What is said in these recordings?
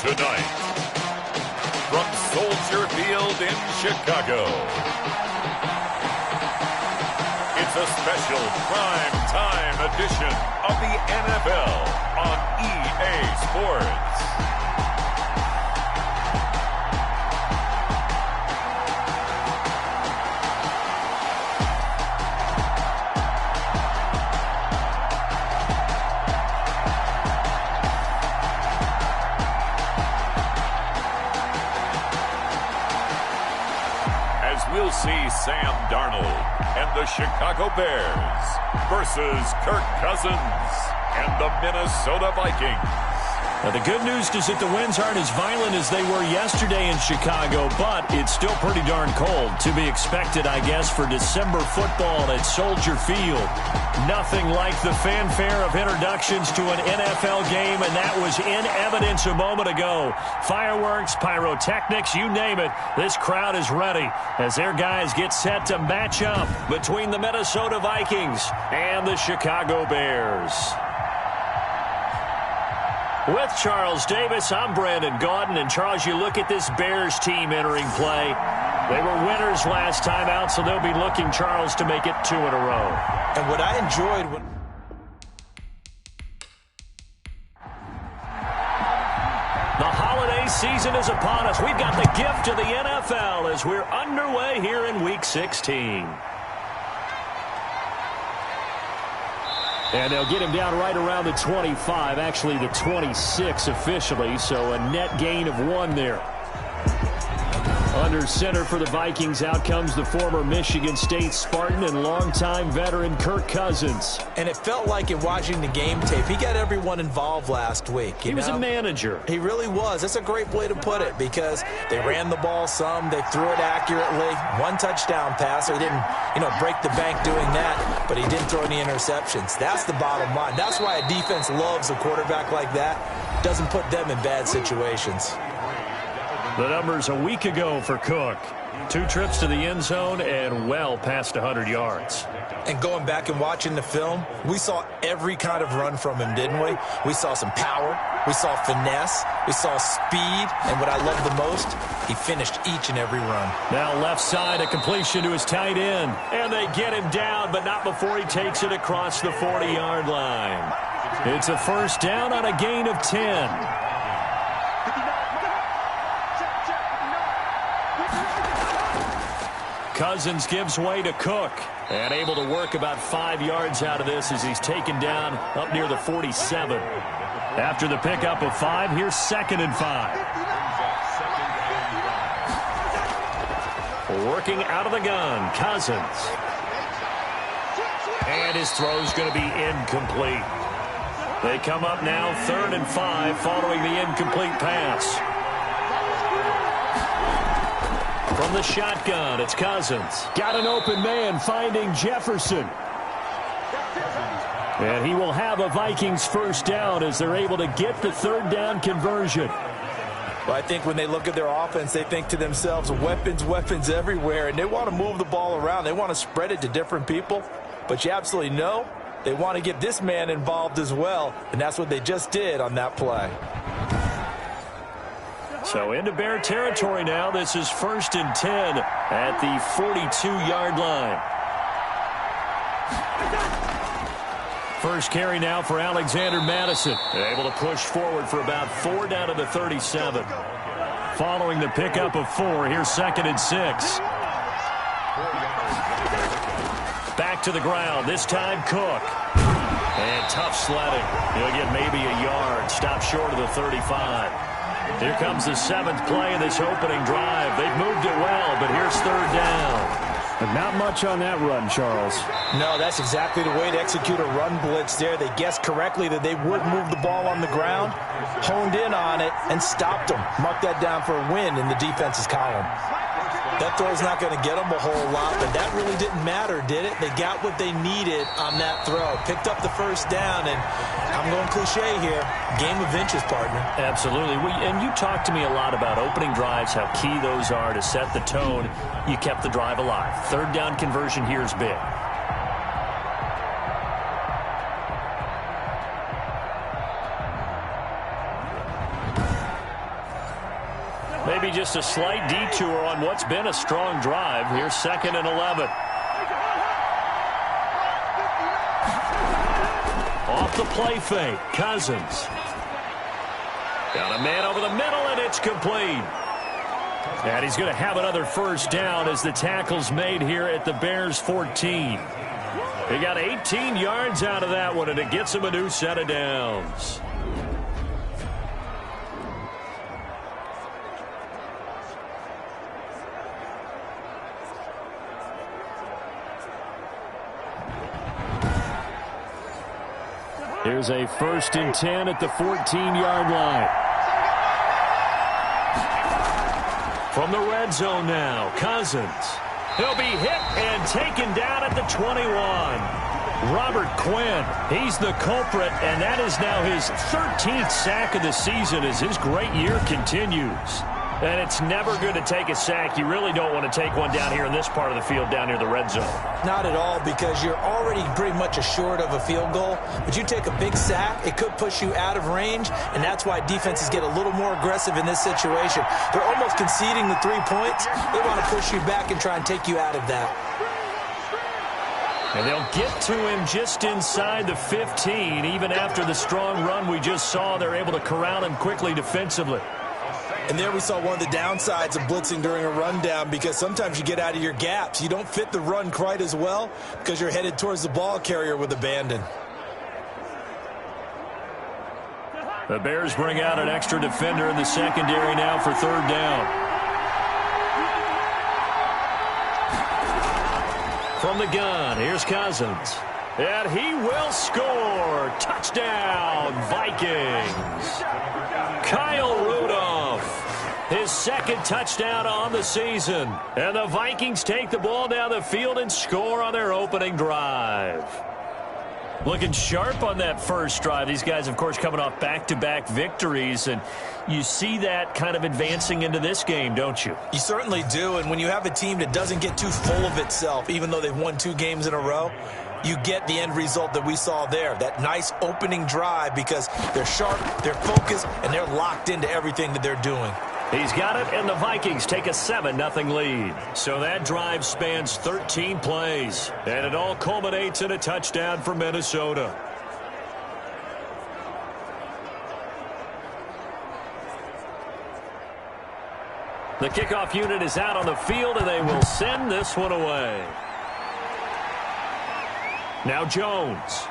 Tonight, from Soldier Field in Chicago, it's a special prime time edition of the NFL on EA Sports. We'll see Sam Darnold and the Chicago Bears versus Kirk Cousins and the Minnesota Vikings. Now, the good news is that the winds aren't as violent as they were yesterday in Chicago, but it's still pretty darn cold. To be expected, I guess, for December football at Soldier Field. Nothing like the fanfare of introductions to an NFL game, and that was in evidence a moment ago. Fireworks, pyrotechnics, you name it. This crowd is ready as their guys get set to match up between the Minnesota Vikings and the Chicago Bears. With Charles Davis, I'm Brandon Gaudin. And, Charles, you look at this Bears team entering play. They were winners last time out, so they'll be looking, Charles, to make it 2 in a row. And what I enjoyed when... The holiday season is upon us. We've got the gift of the NFL as we're underway here in Week 16. And they'll get him down right around the 25, actually the 26 officially, so a net gain of 1 there. Under center for the Vikings, out comes the former Michigan State Spartan and longtime veteran Kirk Cousins. And it felt like in watching the game tape, he got everyone involved last week. He was a manager. He really was. That's a great way to put it because they ran the ball some, they threw it accurately. 1 touchdown pass. He didn't, break the bank doing that, but he didn't throw any interceptions. That's the bottom line. That's why a defense loves a quarterback like that. Doesn't put them in bad situations. The numbers a week ago for Cook. 2 trips to the end zone and well past 100 yards. And going back and watching the film, we saw every kind of run from him, didn't we? We saw some power. We saw finesse. We saw speed. And what I love the most, he finished each and every run. Now left side, a completion to his tight end. And they get him down, but not before he takes it across the 40-yard line. It's a first down on a gain of 10. Cousins gives way to Cook and able to work about 5 yards out of this as he's taken down up near the 47. After the pickup of 5, here's 2nd and 5. Working out of the gun, Cousins. And his throw's going to be incomplete. They come up now 3rd and 5 following the incomplete pass. From the shotgun, it's Cousins. Got an open man finding Jefferson. And he will have a Vikings first down as they're able to get the 3rd down conversion. Well, I think when they look at their offense, they think to themselves, weapons everywhere, and they want to move the ball around. They want to spread it to different people. But you absolutely know they want to get this man involved as well, and that's what they just did on that play. So into Bear territory now. This is 1st and 10 at the 42-yard line. First carry now for Alexander Madison. Able to push forward for about 4 down to the 37. Following the pickup of 4, here's 2nd and 6. Back to the ground, this time Cook. And tough sledding. He'll get maybe a yard. Stop short of the 35. Here comes the 7th play of this opening drive. They've moved it well, but here's 3rd down. And not much on that run, Charles. No, that's exactly the way to execute a run blitz there. They guessed correctly that they would move the ball on the ground, honed in on it, and stopped them. Mark that down for a win in the defense's column. That throw's not going to get them a whole lot, but that really didn't matter, did it? They got what they needed on that throw. Picked up the first down, and I'm going cliche here. Game of inches, partner. Absolutely. And you talked to me a lot about opening drives, how key those are to set the tone. You kept the drive alive. 3rd down conversion here is big. Maybe just a slight detour on what's been a strong drive. Here's 2nd and 11. Off the play fake, Cousins. Got a man over the middle, and it's complete. And he's going to have another first down as the tackle's made here at the Bears' 14. He got 18 yards out of that one, and it gets him a new set of downs. Here's a 1st and 10 at the 14-yard line. From the red zone now, Cousins. He'll be hit and taken down at the 21. Robert Quinn, he's the culprit, and that is now his 13th sack of the season as his great year continues. And it's never good to take a sack. You really don't want to take one down here in this part of the field down near the red zone. Not at all, because you're already pretty much assured of a field goal. But you take a big sack, it could push you out of range, and that's why defenses get a little more aggressive in this situation. They're almost conceding the 3 points. They want to push you back and try and take you out of that. And they'll get to him just inside the 15. Even after the strong run we just saw, they're able to corral him quickly defensively. And there we saw one of the downsides of blitzing during a rundown, because sometimes you get out of your gaps. You don't fit the run quite as well because you're headed towards the ball carrier with abandon. The Bears bring out an extra defender in the secondary now for 3rd down. From the gun, here's Cousins. And he will score. Touchdown, Vikings. Kyle Rudolph, his 2nd touchdown on the season. And the Vikings take the ball down the field and score on their opening drive. Looking sharp on that first drive. These guys, of course, coming off back-to-back victories, and you see that kind of advancing into this game, don't you? You certainly do, and when you have a team that doesn't get too full of itself, even though they've won 2 games in a row, you get the end result that we saw there, that nice opening drive, because they're sharp, they're focused, and they're locked into everything that they're doing. He's got it, and the Vikings take a 7-0 lead. So that drive spans 13 plays, and it all culminates in a touchdown for Minnesota. The kickoff unit is out on the field, and they will send this one away. Now Jones.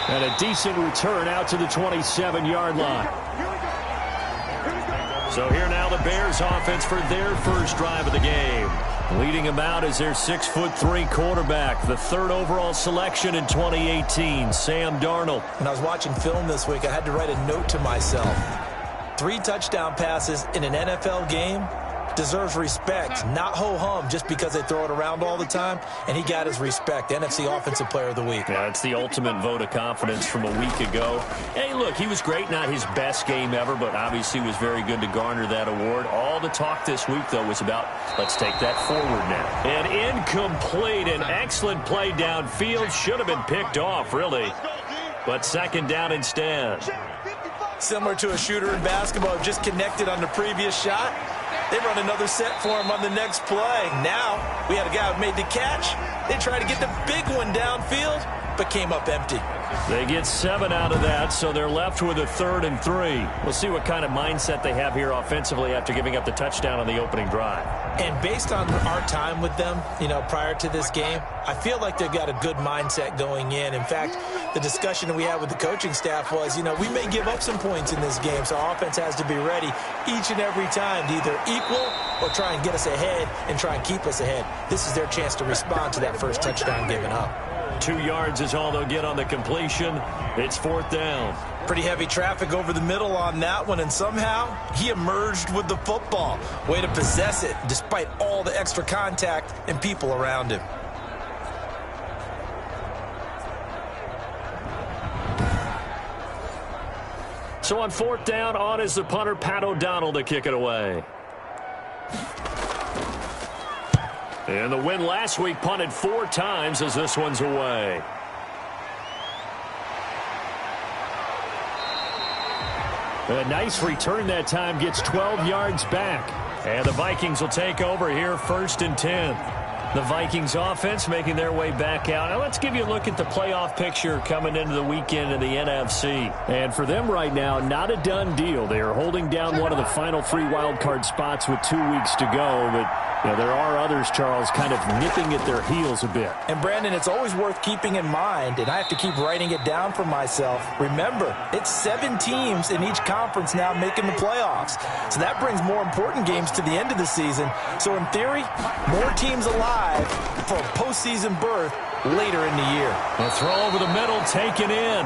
And a decent return out to the 27-yard line. So here now the Bears offense for their first drive of the game. Leading them out is their 6'3" quarterback, the 3rd overall selection in 2018, Sam Darnold. When I was watching film this week, I had to write a note to myself. 3 touchdown passes in an NFL game deserves respect, not ho-hum just because they throw it around all the time, and he got his respect. NFC Offensive Player of the Week. Yeah, it's the ultimate vote of confidence from a week ago. Hey, look, he was great, not his best game ever, but obviously was very good to garner that award. All the talk this week, though, was about, let's take that forward now. An incomplete, an excellent play downfield. Should have been picked off, really, but 2nd down instead. Similar to a shooter in basketball, just connected on the previous shot. They run another set for him on the next play. Now, we had a guy who made the catch. They tried to get the big one downfield, but came up empty. They get 7 out of that, so they're left with a 3rd and 3. We'll see what kind of mindset they have here offensively after giving up the touchdown on the opening drive. And based on our time with them, prior to this game, I feel like they've got a good mindset going in. In fact, the discussion that we had with the coaching staff was, we may give up some points in this game, so our offense has to be ready each and every time to either equal or try and get us ahead and try and keep us ahead. This is their chance to respond to that first touchdown given up. 2 yards is all they'll get on the completion. It's 4th down. Pretty heavy traffic over the middle on that one, and somehow he emerged with the football. Way to possess it despite all the extra contact and people around him. So on 4th down, on is the punter, Pat O'Donnell, to kick it away. And the win last week punted 4 times as this one's away. A nice return that time, gets 12 yards back. And the Vikings will take over here, 1st and 10. The Vikings offense making their way back out. Now let's give you a look at the playoff picture coming into the weekend in the NFC. And for them right now, not a done deal. They are holding down one of the final 3 wild card spots with 2 weeks to go. But there are others, Charles, kind of nipping at their heels a bit. And Brandon, it's always worth keeping in mind, and I have to keep writing it down for myself. Remember, it's 7 teams in each conference now making the playoffs. So that brings more important games to the end of the season. So in theory, more teams alive for a postseason berth later in the year. The throw over the middle, taken in.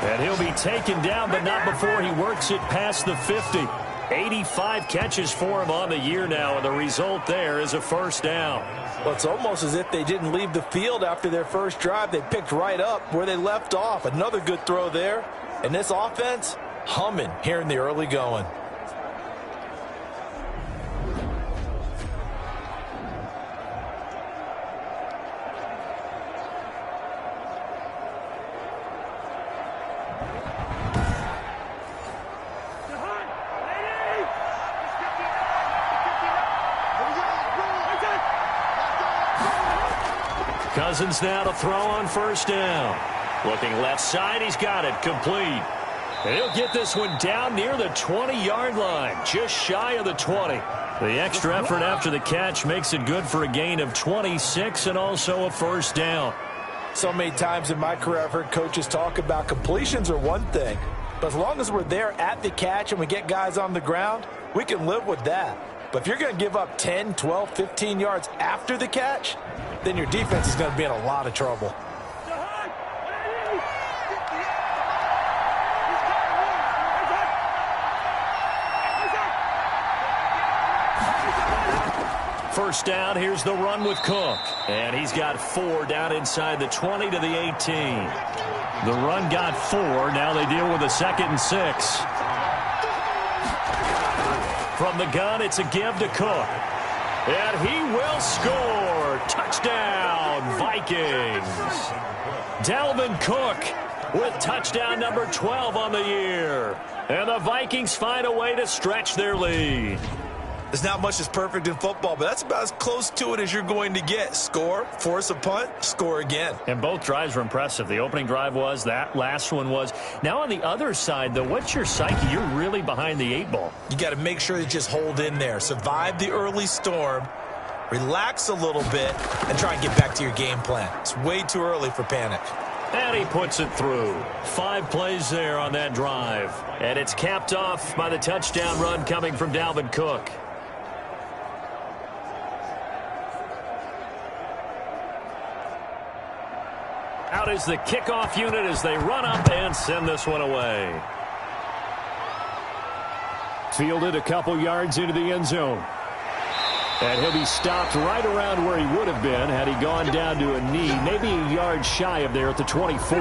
And he'll be taken down, but not before he works it past the 50. 85 catches for him on the year now, and the result there is a 1st down. Well, it's almost as if they didn't leave the field after their first drive. They picked right up where they left off. Another good throw there. And this offense, humming here in the early going. Cousins now to throw on 1st down. Looking left side, he's got it, complete. And he'll get this one down near the 20-yard line, just shy of the 20. The extra effort after the catch makes it good for a gain of 26 and also a 1st down. So many times in my career I've heard coaches talk about completions are one thing, but as long as we're there at the catch and we get guys on the ground, we can live with that. But if you're going to give up 10, 12, 15 yards after the catch, then your defense is going to be in a lot of trouble. First down, here's the run with Cook. And he's got 4 down inside the 20 to the 18. The run got 4. Now they deal with a 2nd and 6. From the gun, it's a give to Cook. And he will score. Touchdown, Vikings. Dalvin Cook with touchdown number 12 on the year. And the Vikings find a way to stretch their lead. There's not much that's perfect in football, but that's about as close to it as you're going to get. Score, force a punt, score again. And both drives were impressive. The opening drive was, that last one was. Now on the other side, though, what's your psyche? You're really behind the 8 ball. You got to make sure you just hold in there. Survive the early storm, relax a little bit, and try and get back to your game plan. It's way too early for panic. And he puts it through. 5 plays there on that drive. And it's capped off by the touchdown run coming from Dalvin Cook. Out is the kickoff unit as they run up and send this one away. Fielded a couple yards into the end zone. And he'll be stopped right around where he would have been had he gone down to a knee, maybe a yard shy of there at the 24.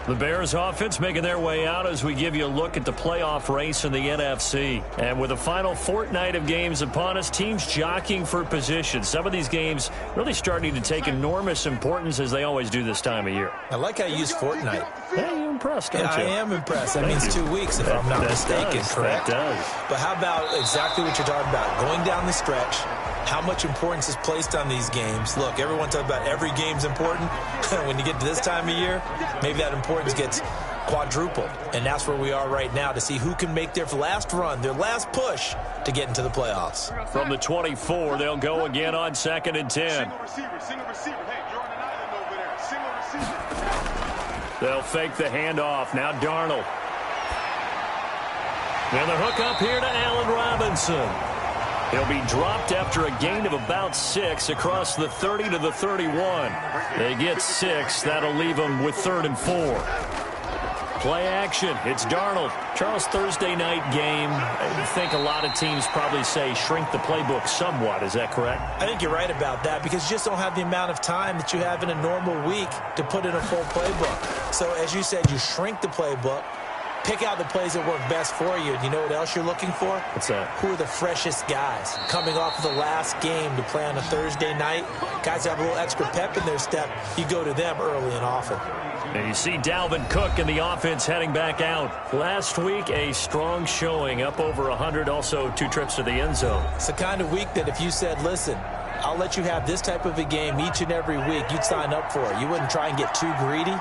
The Bears offense making their way out as we give you a look at the playoff race in the NFC. And with the final fortnight of games upon us, teams jockeying for position. Some of these games really starting to take enormous importance as they always do this time of year. I like how you use fortnight. Hey, you're impressed, aren't you? I am impressed. That means 2 weeks if I'm not mistaken, correct? That does. But how about exactly what you're talking about? Going down the stretch, how much importance is placed on these games. Look, everyone talks about every game's important. When you get to this time of year, maybe that importance gets quadrupled. And that's where we are right now to see who can make their last run, their last push to get into the playoffs. From the 24, they'll go again on 2nd and 10. Single receiver. Hey, you're on an island over there. Single receiver. They'll fake the handoff. Now Darnold. And the hook up here to Allen Robinson. He'll be dropped after a gain of about 6 across the 30 to the 31. They get 6. That'll leave them with 3rd and 4. Play action. It's Darnold. Charles, Thursday night game. I think a lot of teams probably say shrink the playbook somewhat. Is that correct? I think you're right about that because you just don't have the amount of time that you have in a normal week to put in a full playbook. So as you said, you shrink the playbook. Pick out the plays that work best for you. And you know what else you're looking for? What's that? Who are the freshest guys coming off of the last game to play on a Thursday night? Guys have a little extra pep in their step. You go to them early and often. And you see Dalvin Cook and the offense heading back out. Last week, a strong showing, up over 100, also 2 trips to the end zone. It's the kind of week that if you said, listen, I'll let you have this type of a game each and every week, you'd sign up for it. You wouldn't try and get too greedy.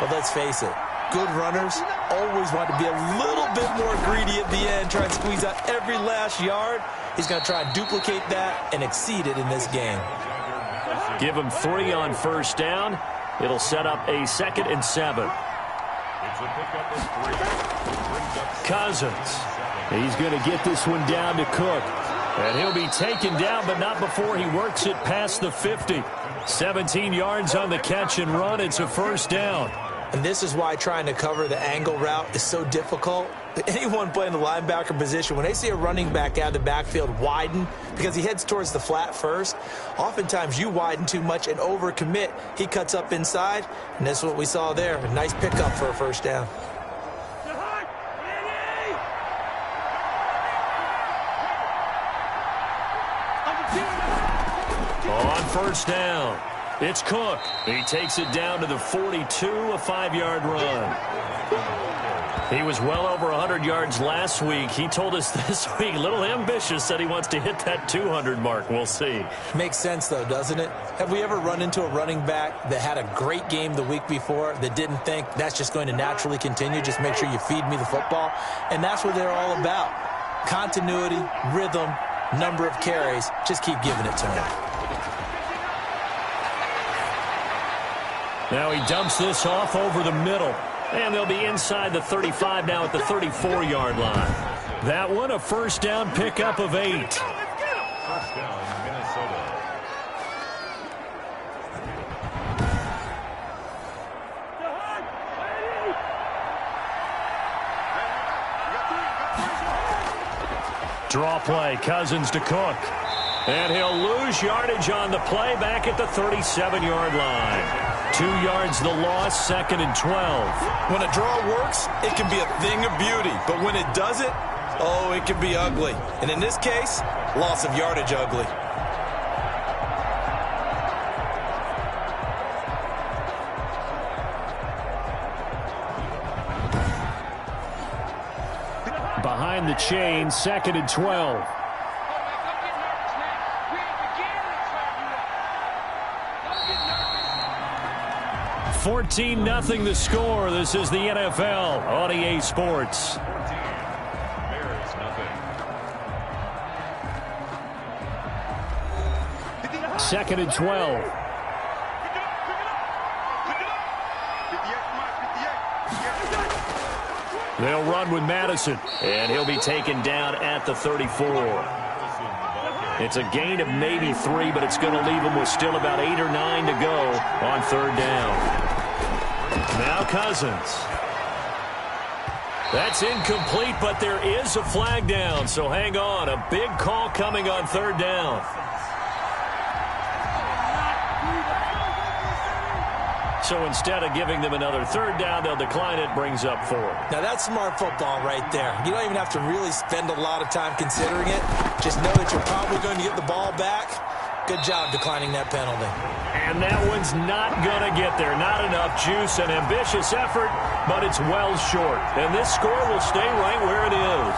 But let's face it, good runners always want to be a little bit more greedy at the end, try and squeeze out every last yard. He's going to try and duplicate that and exceed it in this game. Give him 3 on first down. It'll set up a 2nd and 7. Cousins. He's going to get this one down to Cook. And he'll be taken down, but not before he works it past the 50. 17 yards on the catch and run. It's a first down. And this is why trying to cover the angle route is so difficult. Anyone playing the linebacker position, when they see a running back out of the backfield widen because he heads towards the flat first, oftentimes you widen too much and overcommit. He cuts up inside, and that's what we saw there. A nice pickup for a first down. On first down, it's Cook. He takes it down to the 42, a 5-yard run. He was well over 100 yards last week. He told us this week, a little ambitious, said he wants to hit that 200 mark. We'll see. Makes sense, though, doesn't it? Have we ever run into a running back that had a great game the week before that didn't think that's just going to naturally continue? Just make sure you feed me the football. And that's what they're all about. Continuity, rhythm, number of carries. Just keep giving it to him. Now he dumps this off over the middle. And they'll be inside the 35 now at the 34-yard line. That one, a first down pickup of 8. First down, Minnesota. Draw play, Cousins to Cook. And he'll lose yardage on the play back at the 37-yard line. 2 yards the loss, 2nd and 12. When a draw works, it can be a thing of beauty. But when it doesn't, oh, it can be ugly. And in this case, loss of yardage ugly. Behind the chain, 2nd and 12. 14-0 the score. This is the NFL on EA Sports. 14, Bears nothing. 2nd and 12. They'll run with Madison, and he'll be taken down at the 34. It's a gain of maybe 3, but it's going to leave them with still about 8 or 9 to go on 3rd down. Now Cousins. That's incomplete, but there is a flag down, so hang on. A big call coming on 3rd down. So instead of giving them another 3rd down, they'll decline it, brings up 4. Now that's smart football right there. You don't even have to really spend a lot of time considering it. Just know that you're probably going to get the ball back. Good job declining that penalty. And that one's not going to get there. Not enough juice, an ambitious effort, but it's well short. And this score will stay right where it is.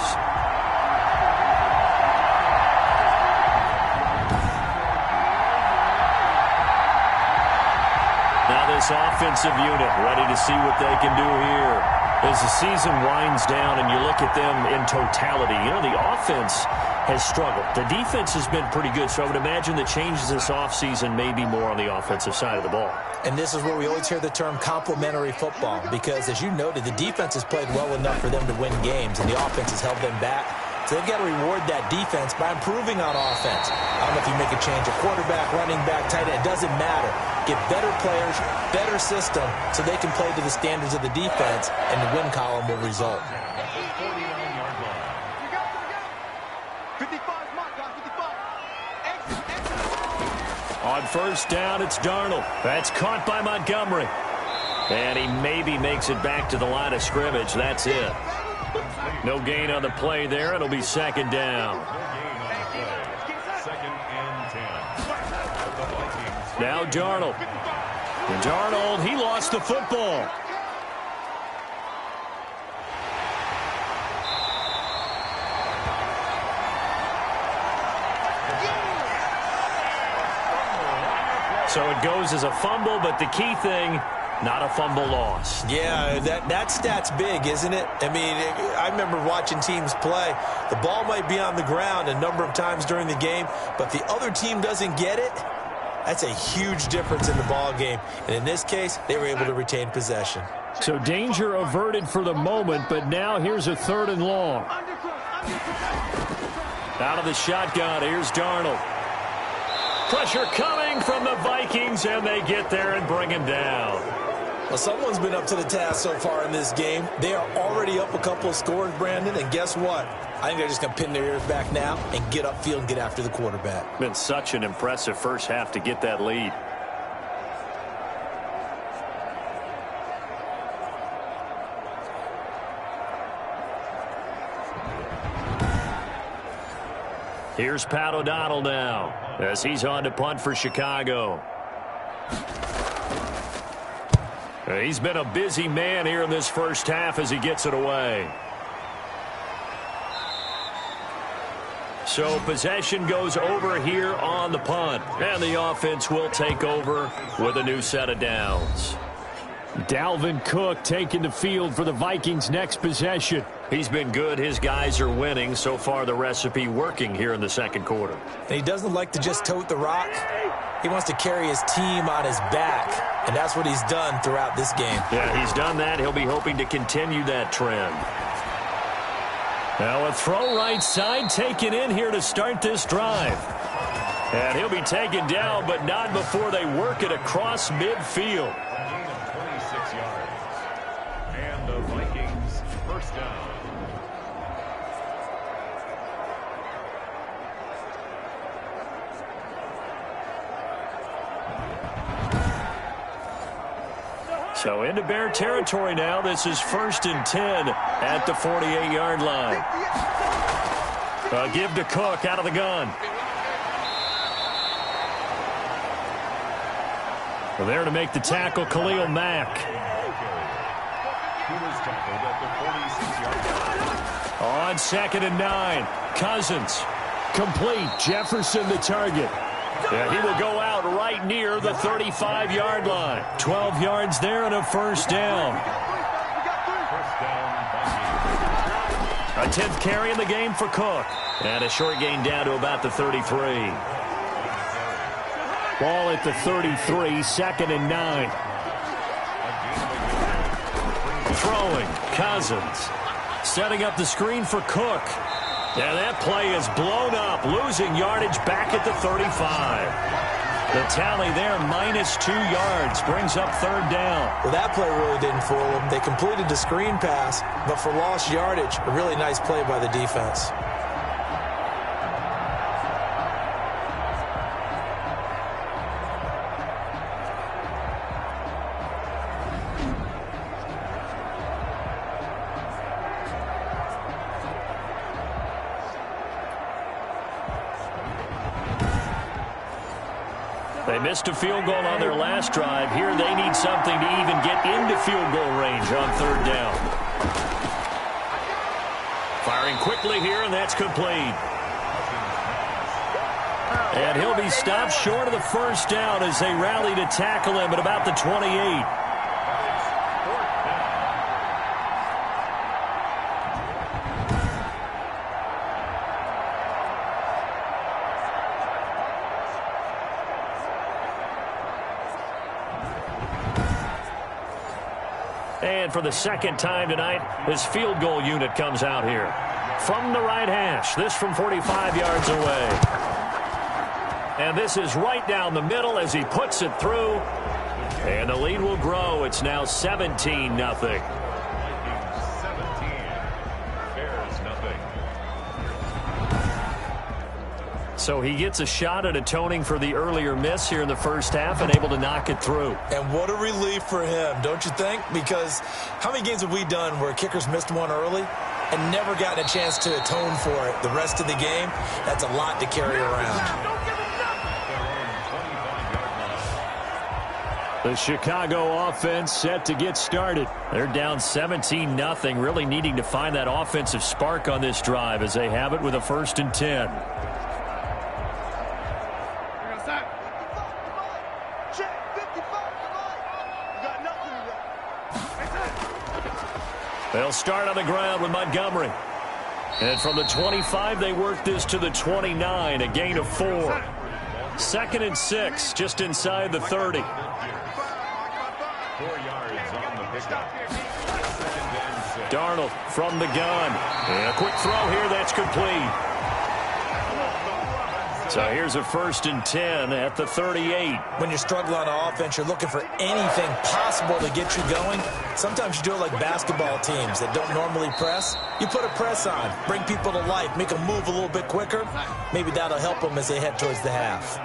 Now this offensive unit ready to see what they can do here. As the season winds down and you look at them in totality, you know, the offense has struggled. The defense has been pretty good, so I would imagine the changes this offseason may be more on the offensive side of the ball. And this is where we always hear the term complementary football, because as you noted, the defense has played well enough for them to win games, and the offense has held them back. So they've got to reward that defense by improving on offense. I don't know if you make a change, a quarterback, running back, tight end, it doesn't matter. Get better players, better system, so they can play to the standards of the defense, and the win column will result. On first down, it's Darnold. That's caught by Montgomery. And he maybe makes it back to the line of scrimmage. That's it. No gain on the play there. It'll be second down. Now Darnold. And Darnold, he lost the football. So it goes as a fumble, but the key thing, not a fumble loss. Yeah, that stat's big, isn't it? I mean, I remember watching teams play. The ball might be on the ground a number of times during the game, but if the other team doesn't get it, that's a huge difference in the ball game. And in this case, they were able to retain possession. So danger averted for the moment, but now here's a 3rd and long. Out of the shotgun, here's Darnold. Pressure coming from the Vikings, and they get there and bring him down. Well, someone's been up to the task so far in this game. They are already up a couple of scores, Brandon, and guess what? I think they're just going to pin their ears back now and get upfield and get after the quarterback. Been such an impressive first half to get that lead. Here's Pat O'Donnell now as he's on to punt for Chicago. He's been a busy man here in this first half as he gets it away. So possession goes over here on the punt, and the offense will take over with a new set of downs. Dalvin Cook taking the field for the Vikings' next possession. He's been good. His guys are winning. So far, the recipe working here in the second quarter. And he doesn't like to just tote the rock. He wants to carry his team on his back, and that's what he's done throughout this game. Yeah, he's done that. He'll be hoping to continue that trend. Now a throw right side taken in here to start this drive. And he'll be taken down, but not before they work it across midfield. And the Vikings first down. So into Bear territory now. This is 1st and 10 at the 48-yard line. Give to Cook out of the gun. Well, there to make the tackle, Khalil Mack. On 2nd and 9, Cousins. Complete. Jefferson the target. Yeah, he will go out right near the 35-yard line. 12 yards there and a first down. A 10th carry in the game for Cook. And a short gain down to about the 33. Ball at the 33, 2nd and 9. Throwing, Cousins. Setting up the screen for Cook. And that play is blown up, losing yardage back at the 35. The tally there, -2 yards, brings up 3rd down. Well, that play really didn't fool them. They completed the screen pass, but for lost yardage, a really nice play by the defense. They missed a field goal on their last drive. Here they need something to even get into field goal range on 3rd down. Firing quickly here, and that's complete. And he'll be stopped short of the first down as they rally to tackle him at about the 28. And for the second time tonight, his field goal unit comes out here. From the right hash, this from 45 yards away. And this is right down the middle as he puts it through. And the lead will grow. It's now 17-0. So he gets a shot at atoning for the earlier miss here in the first half and able to knock it through. And what a relief for him, don't you think? Because how many games have we done where kickers missed one early and never gotten a chance to atone for it the rest of the game? That's a lot to carry around. The Chicago offense set to get started. They're down 17-0, really needing to find that offensive spark on this drive as they have it with a 1st and 10. They'll start on the ground with Montgomery. And from the 25, they work this to the 29, a gain of 4. 2nd and 6, just inside the 30. 4 yards on the pickup. Darnold from the gun. And a quick throw here that's complete. So here's a 1st and 10 at the 38. When you're struggling on offense, you're looking for anything possible to get you going. Sometimes you do it like basketball teams that don't normally press. You put a press on, bring people to life, make them move a little bit quicker. Maybe that'll help them as they head towards the half. 1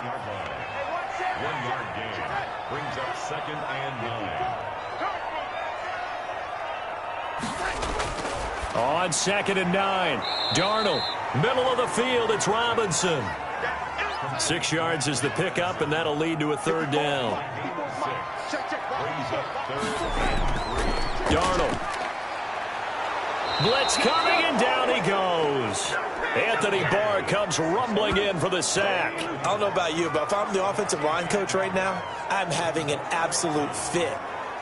yard gain brings up 2nd and 9. On 2nd and 9, Darnold, middle of the field, it's Robinson. 6 yards is the pickup, and that'll lead to a 3rd down. Darnold. Blitz coming, and down he goes. Anthony Barr comes rumbling in for the sack. I don't know about you, but if I'm the offensive line coach right now, I'm having an absolute fit.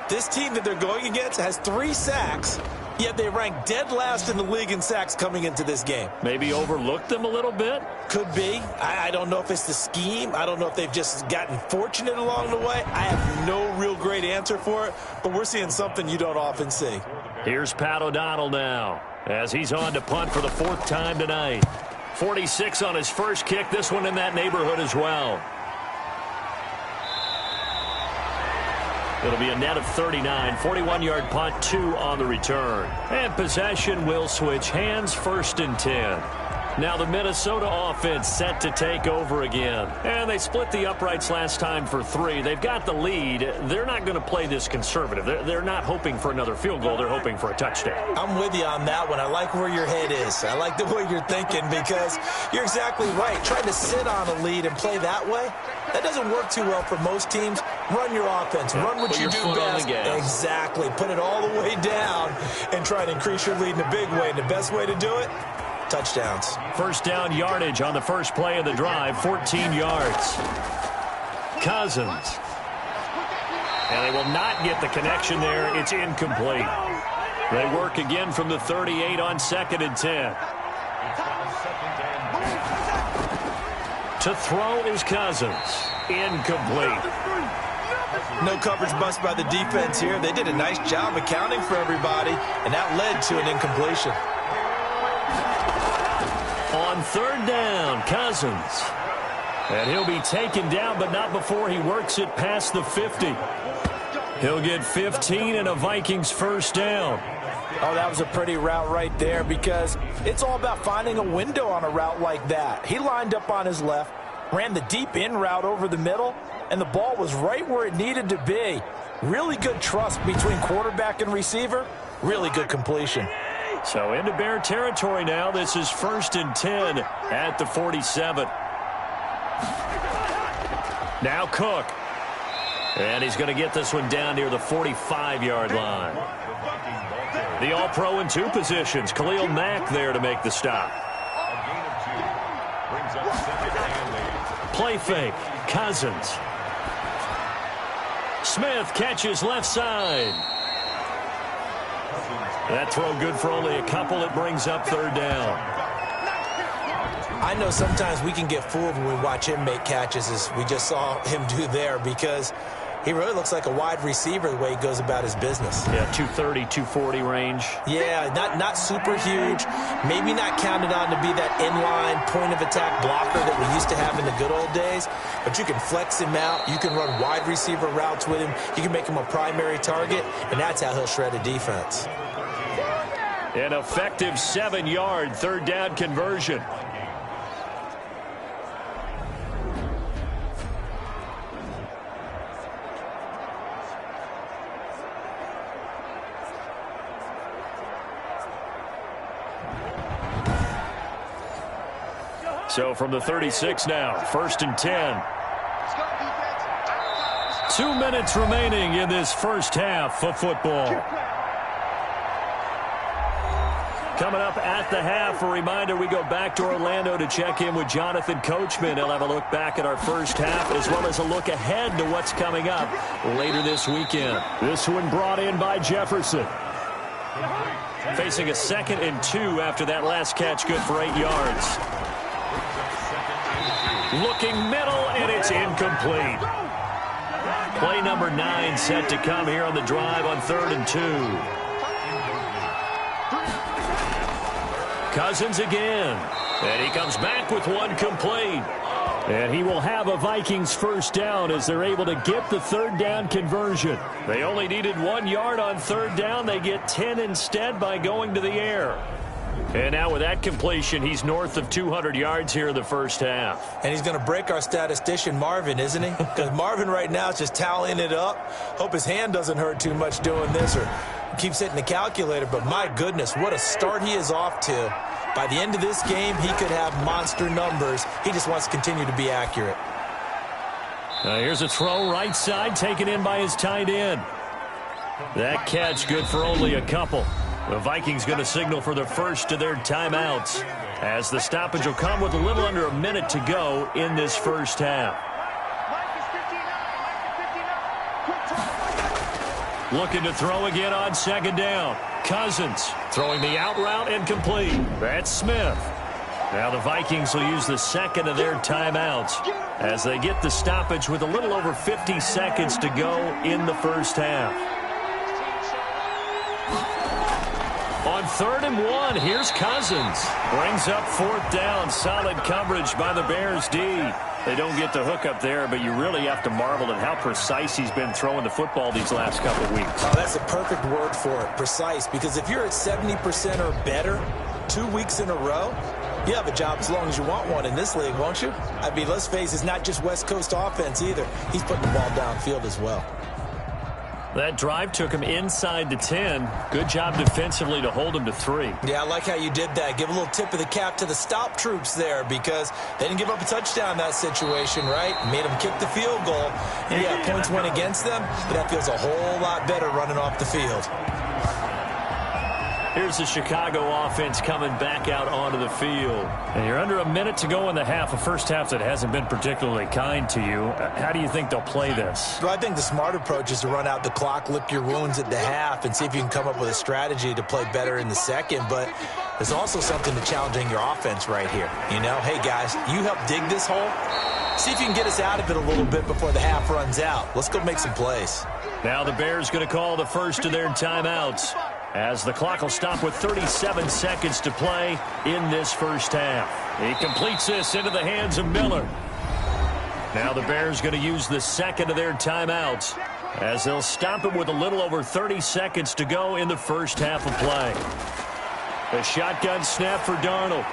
This team that they're going against has 3 sacks, yet they rank dead last in the league in sacks coming into this game. Maybe overlooked them a little bit? Could be. I don't know if it's the scheme. I don't know if they've just gotten fortunate along the way. I have no real great answer for it, but we're seeing something you don't often see. Here's Pat O'Donnell now as he's on to punt for the 4th time tonight. 46 on his first kick, this one in that neighborhood as well. It'll be a net of 39, 41-yard punt, 2 on the return. And possession will switch hands, 1st and 10. Now the Minnesota offense set to take over again. And they split the uprights last time for 3. They've got the lead. They're not going to play this conservative. They're not hoping for another field goal. They're hoping for a touchdown. I'm with you on that one. I like where your head is. I like the way you're thinking because you're exactly right. Trying to sit on a lead and play that way, that doesn't work too well for most teams. Run your offense. Run what you do best. Exactly. Put it all the way down and try to increase your lead in a big way. And the best way to do it, touchdowns. 1st down yardage on the first play of the drive, 14 yards. Cousins. And they will not get the connection there. It's incomplete. They work again from the 38 on 2nd and 10. To throw is Cousins. Incomplete. No coverage bust by the defense here. They did a nice job accounting for everybody, and that led to an incompletion. On 3rd down, Cousins. And he'll be taken down, but not before he works it past the 50. He'll get 15 and a Vikings 1st down. Oh, that was a pretty route right there because it's all about finding a window on a route like that. He lined up on his left, ran the deep in route over the middle, and the ball was right where it needed to be. Really good trust between quarterback and receiver. Really good completion. So into Bear territory now. This is 1st and 10 at the 47. Now Cook. And he's going to get this one down near the 45-yard line. The All-Pro in 2 positions. Khalil Mack there to make the stop. Play fake. Cousins. Smith catches left side. That throw good for only a couple. It brings up 3rd down. I know sometimes we can get fooled when we watch him make catches, as we just saw him do there, because he really looks like a wide receiver the way he goes about his business. Yeah, 230, 240 range. Yeah, not super huge. Maybe not counted on to be that inline point-of-attack blocker that we used to have in the good old days, but you can flex him out. You can run wide receiver routes with him. You can make him a primary target, and that's how he'll shred a defense. An effective 7-yard 3rd down conversion. So from the 36 now, 1st and 10. 2 minutes remaining in this first half of football. Coming up at the half, a reminder, we go back to Orlando to check in with Jonathan Coachman. He'll have a look back at our first half as well as a look ahead to what's coming up later this weekend. This one brought in by Jefferson. Facing a 2nd and 2 after that last catch, good for 8 yards. Looking middle, and it's incomplete. Play number 9 set to come here on the drive on 3rd and 2. Cousins again. And he comes back with one complete. And he will have a Vikings first down as they're able to get the 3rd down conversion. They only needed 1 yard on 3rd down. They get 10 instead by going to the air. And now with that completion, he's north of 200 yards here in the first half. And he's going to break our statistician Marvin, isn't he? Because Marvin right now is just tallying it up. Hope his hand doesn't hurt too much doing this or keeps hitting the calculator. But my goodness, what a start he is off to. By the end of this game, he could have monster numbers. He just wants to continue to be accurate. Here's a throw right side taken in by his tight end. That catch good for only a couple. The Vikings going to signal for the first of their timeouts as the stoppage will come with a little under a minute to go in this first half. Looking to throw again on 2nd down. Cousins throwing the out route and complete. That's Smith. Now the Vikings will use the 2nd of their timeouts as they get the stoppage with a little over 50 seconds to go in the first half. On 3rd and 1, here's Cousins. Brings up 4th down. Solid coverage by the Bears D. They don't get the hook up there, but you really have to marvel at how precise he's been throwing the football these last couple of weeks. Oh, that's a perfect word for it, precise, because if you're at 70% or better 2 weeks in a row, you have a job as long as you want one in this league, won't you? I mean, let's face it, it's not just West Coast offense either. He's putting the ball downfield as well. That drive took him inside the 10. Good job defensively to hold him to 3. Yeah, I like how you did that. Give a little tip of the cap to the stop troops there because they didn't give up a touchdown in that situation, right? Made them kick the field goal. And yeah, points went against them, but that feels a whole lot better running off the field. Here's the Chicago offense coming back out onto the field. And you're under a minute to go in the half, a first half that hasn't been particularly kind to you. How do you think they'll play this? Well, I think the smart approach is to run out the clock, lick your wounds at the half, and see if you can come up with a strategy to play better in the second. But there's also something to challenging your offense right here. You know, hey, guys, you help dig this hole. See if you can get us out of it a little bit before the half runs out. Let's go make some plays. Now the Bears going to call the first of their timeouts, as the clock will stop with 37 seconds to play in this first half. He completes this into the hands of Miller. Now the Bears going to use the 2nd of their timeouts as they'll stop it with a little over 30 seconds to go in the first half of play. A shotgun snap for Darnold.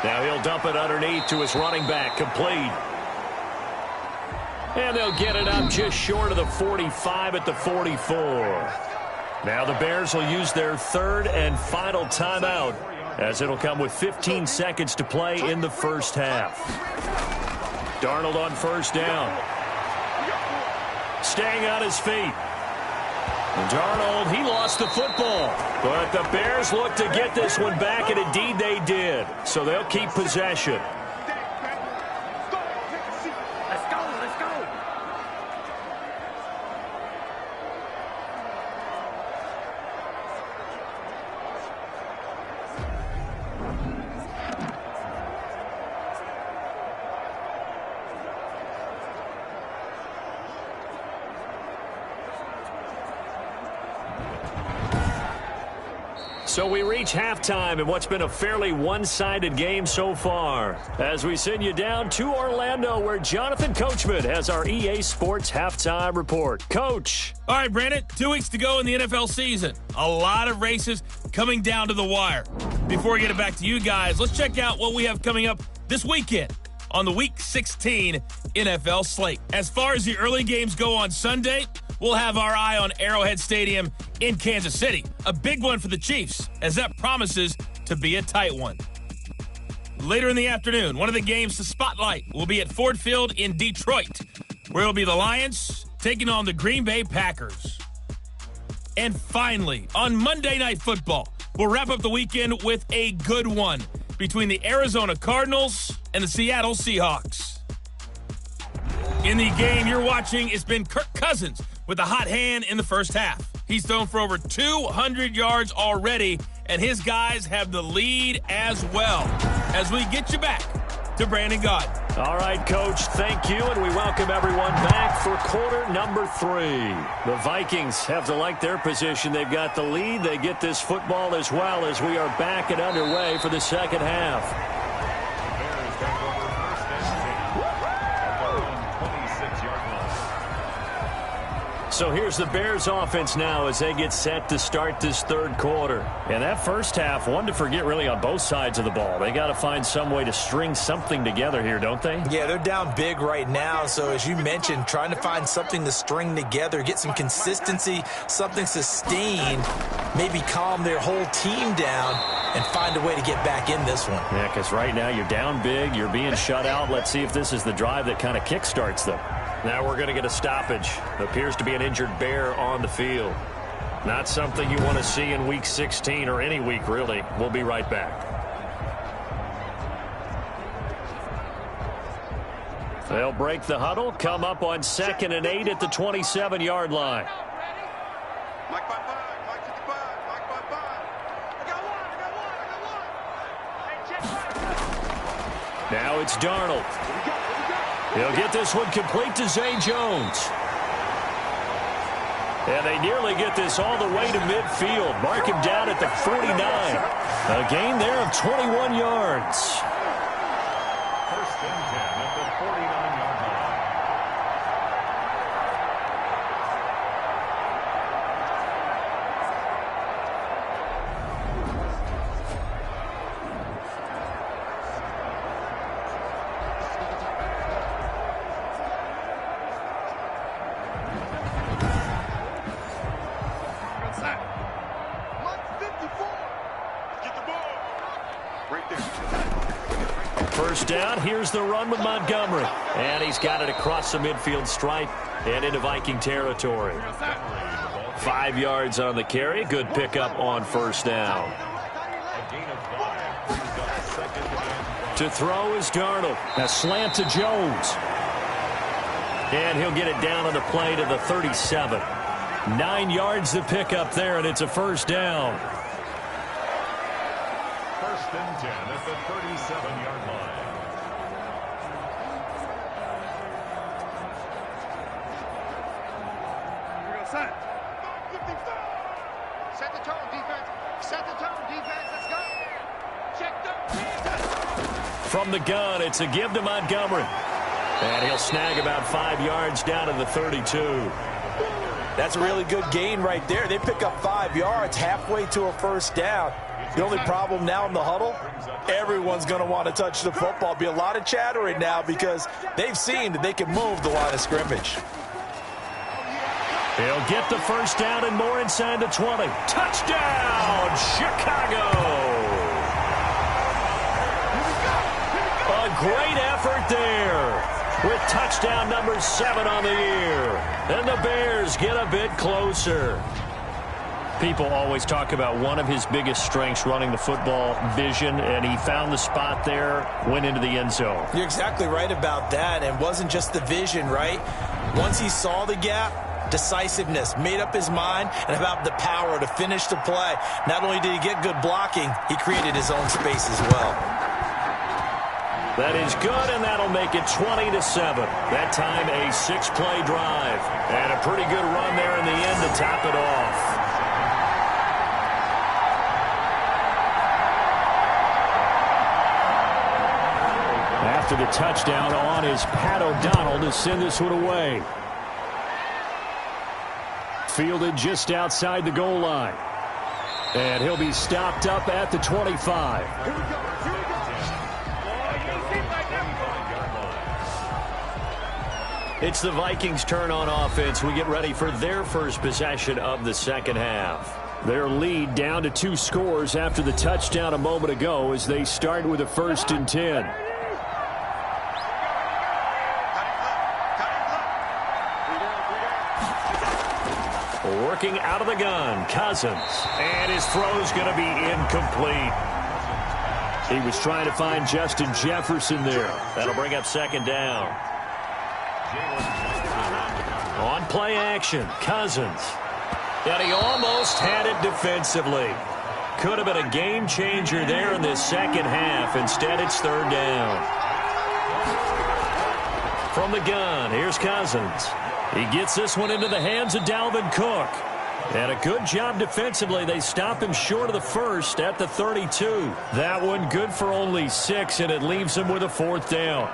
Now he'll dump it underneath to his running back, complete. And they'll get it up just short of the 45 at the 44. Now the Bears will use their 3rd and final timeout as it'll come with 15 seconds to play in the first half. Darnold on 1st down. Staying on his feet. Darnold, he lost the football. But the Bears look to get this one back, and indeed they did. So they'll keep possession. So we reach halftime in what's been a fairly one-sided game so far, as we send you down to Orlando, where Jonathan Coachman has our EA Sports halftime report. Coach. All right, Brandon, 2 weeks to go in the NFL season. A lot of races coming down to the wire. Before we get it back to you guys, let's check out what we have coming up this weekend on the Week 16 NFL slate. As far as the early games go on Sunday, we'll have our eye on Arrowhead Stadium in Kansas City. A big one for the Chiefs, as that promises to be a tight one. later in the afternoon, one of the games to spotlight will be at Ford Field in Detroit, where it'll be the Lions taking on the Green Bay Packers. And finally, on Monday Night Football, we'll wrap up the weekend with a good one between the Arizona Cardinals and the Seattle Seahawks. In the game you're watching, it's been Kirk Cousins with a hot hand in the first half. He's thrown for over 200 yards already, and his guys have the lead as well. As we get you back to Brandon Gaudin. All right, Coach, thank you, and we welcome everyone back for quarter number 3. The Vikings have to like their position. They've got the lead. They get this football as well as we are back and underway for the second half. So here's the Bears offense now as they get set to start this third quarter. And that first half, one to forget really on both sides of the ball. They got to find some way to string something together here, don't they? Yeah, they're down big right now. So as you mentioned, trying to find something to string together, get some consistency, something sustained, maybe calm their whole team down and find a way to get back in this one. Yeah, because right now you're down big, you're being shut out. Let's see if this is the drive that kind of kickstarts them. Now we're going to get a stoppage. Appears to be an injured Bear on the field. Not something you want to see in Week 16 or any week, really. We'll be right back. They'll break the huddle, come up on 2nd and 8 at the 27-yard line. Mike by 5, Mike 55, Mike by 5. I got one. Now it's Darnold. He'll get this one complete to Zay Jones. And they nearly get this all the way to midfield. Mark him down at the 49. A gain there of 21 yards. First and 10 at the 49-yard line. First down, here's the run with Montgomery. And he's got it across the midfield stripe and into Viking territory. 5 yards on the carry. Good pickup on first down. To throw is Darnold. A slant to Jones. And he'll get it down on the play to the 37. 9 yards to pick up there, and it's a first down. First and 10 at the 37-yard line. Set the tone, defense. Set the tone, defense. Let's go. Check the defense. From the gun, it's a give to Montgomery. And he'll snag about 5 yards down to the 32. That's a really good gain right there. They pick up 5 yards halfway to a first down. The only problem now in the huddle, everyone's going to want to touch the football. Be a lot of chattering now because they've seen that they can move the line of scrimmage. He'll get the first down and more inside the 20. Touchdown, Chicago! A great effort there with touchdown number 7 on the year. And the Bears get a bit closer. People always talk about one of his biggest strengths running the football, vision, and he found the spot there, went into the end zone. You're exactly right about that. And it wasn't just the vision, right? Once he saw the gap, decisiveness, made up his mind, and about the power to finish the play. Not only did he get good blocking, he created his own space as well. That is good, and that'll make it 20-7. That time a 6-play drive. And a pretty good run there in the end to top it off. After the touchdown on is Pat O'Donnell to send this one away. Fielded just outside the goal line. And he'll be stopped up at the 25. It's the Vikings' turn on offense. We get ready for their first possession of the second half. Their lead down to 2 scores after the touchdown a moment ago as they start with a 1st and 10. Working out of the gun, Cousins. And his throw's going to be incomplete. He was trying to find Justin Jefferson there. That'll bring up 2nd down. On play action, Cousins. And he almost had it defensively. Could have been a game changer there in this 2nd half. Instead, it's 3rd down. From the gun, here's Cousins. He gets this one into the hands of Dalvin Cook. And a good job defensively. They stop him short of the 1st at the 32. That one good for only 6, and it leaves him with a 4th down.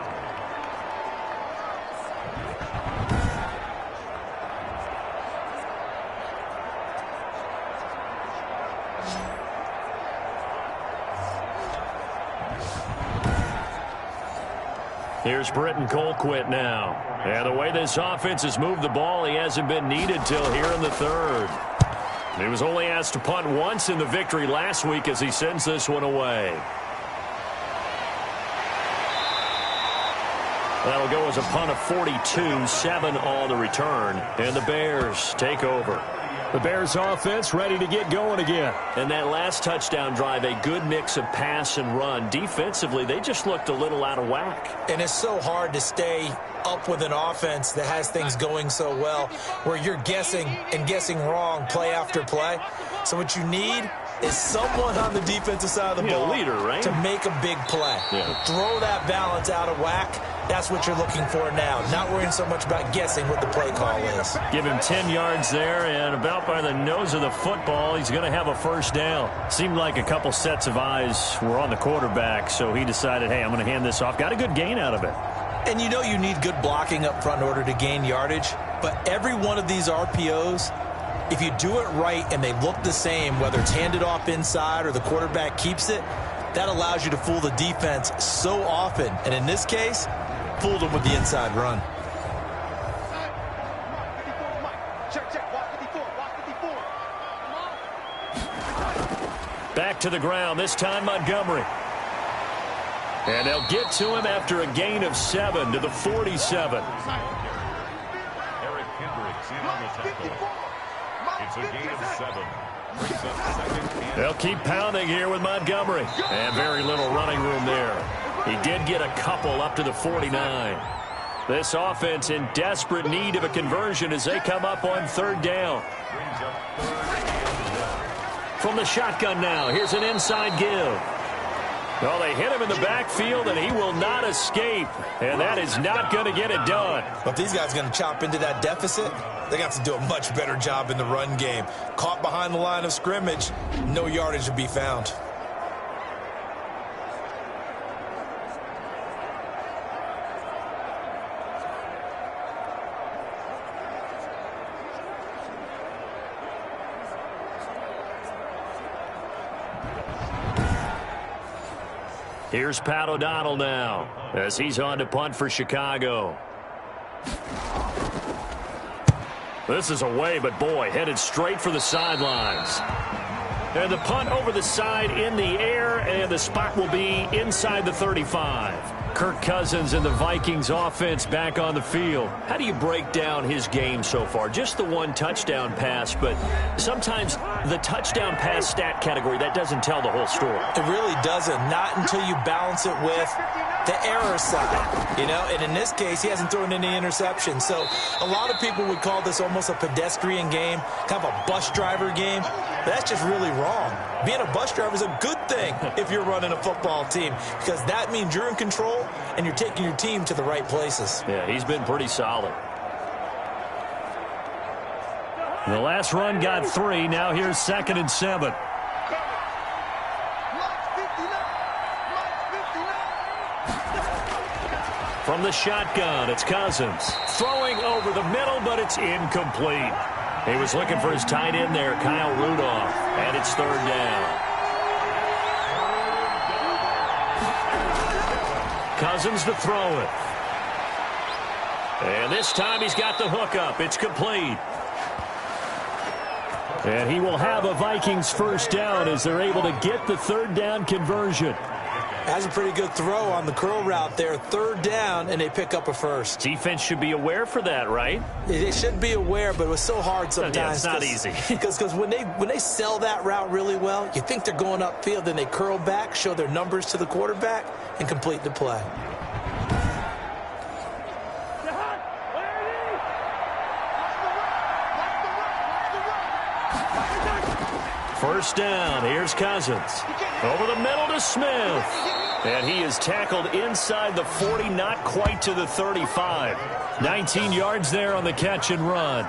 Here's Britton Colquitt now. And the way this offense has moved the ball, he hasn't been needed till here in the 3rd. He was only asked to punt once in the victory last week as he sends this one away. That'll go as a punt of 42, 7 on the return. And the Bears take over. The Bears offense ready to get going again. And that last touchdown drive, a good mix of pass and run. Defensively, they just looked a little out of whack. And it's so hard to stay up with an offense that has things going so well, where you're guessing and guessing wrong play after play. So what you need is someone on the defensive side of the ball, leader, right? to make a big play. Yeah. Throw that balance out of whack. That's what you're looking for now. Not worrying so much about guessing what the play call is. Give him 10 yards there, and about by the nose of the football, he's going to have a 1st down. Seemed like a couple sets of eyes were on the quarterback, so he decided, hey, I'm going to hand this off. Got a good gain out of it. And you know you need good blocking up front in order to gain yardage, but every one of these RPOs, if you do it right and they look the same, whether it's handed off inside or the quarterback keeps it, that allows you to fool the defense so often. And in this case, fooled them with the inside run. Back to the ground, this time Montgomery. And they'll get to him after a gain of 7 to the 47. Eric Kendricks in on the tackle. It's a gain of 7. Brings up 2nd and They'll keep pounding here with Montgomery. And very little running room there. He did get a couple up to the 49. This offense in desperate need of a conversion as they come up on 3rd down. brings up 3rd and 1. From the shotgun now, here's an inside give. Well, they hit him in the backfield, and he will not escape. And that is not going to get it done. But these guys are going to chop into that deficit. They got to do a much better job in the run game. Caught behind the line of scrimmage, no yardage to be found. Here's Pat O'Donnell now as he's on to punt for Chicago. This is away, but boy, headed straight for the sidelines. And the punt over the side in the air, and the spot will be inside the 35. Kirk Cousins and the Vikings offense back on the field. How do you break down his game so far? Just the one touchdown pass, but sometimes the touchdown pass stat category, that doesn't tell the whole story. It really doesn't. Not until you balance it with the error side, you know, and in this case, he hasn't thrown any interceptions. So a lot of people would call this almost a pedestrian game, kind of a bus driver game. But that's just really wrong. Being a bus driver is a good thing if you're running a football team, because that means you're in control and you're taking your team to the right places. Yeah, he's been pretty solid. The last run got 3. Now here's 2nd and 7. From the shotgun, it's Cousins. Throwing over the middle, but it's incomplete. He was looking for his tight end there, Kyle Rudolph, and it's 3rd down. Cousins to throw it. And this time he's got the hook up. It's complete. And he will have a Vikings first down as they're able to get the third down conversion. That's a pretty good throw on the curl route there. Third down, and they pick up a first. Defense should be aware for that, right? They should be aware, but it was so hard sometimes. Yeah, it's not easy. Because when they sell that route really well, you think they're going upfield, then they curl back, show their numbers to the quarterback, and complete the play. First down, here's Cousins. Over the middle to Smith. And he is tackled inside the 40, not quite to the 35. 19 yards there on the catch and run.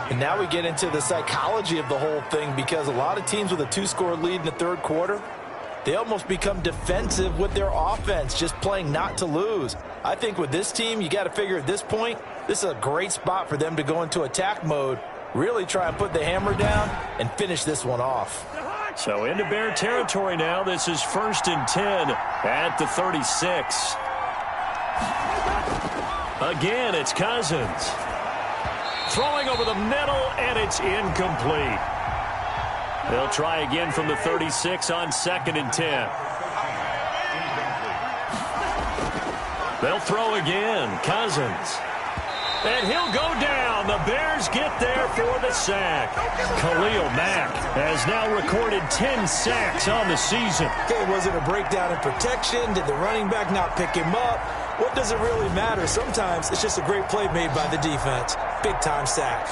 And now we get into the psychology of the whole thing, because a lot of teams with a 2-score lead in the third quarter, they almost become defensive with their offense, just playing not to lose. I think with this team, you got to figure at this point, this is a great spot for them to go into attack mode, really try and put the hammer down and finish this one off. So into Bear territory now. This is 1st and 10 at the 36. Again, it's Cousins. Throwing over the middle, and it's incomplete. They'll try again from the 36 on 2nd and 10. They'll throw again. Cousins. And he'll go down. The Bears get there for the sack. Khalil Mack has now recorded 10 sacks on the season. Okay, was it a breakdown in protection? Did the running back not pick him up? What does it really matter? Sometimes it's just a great play made by the defense. Big-time sack.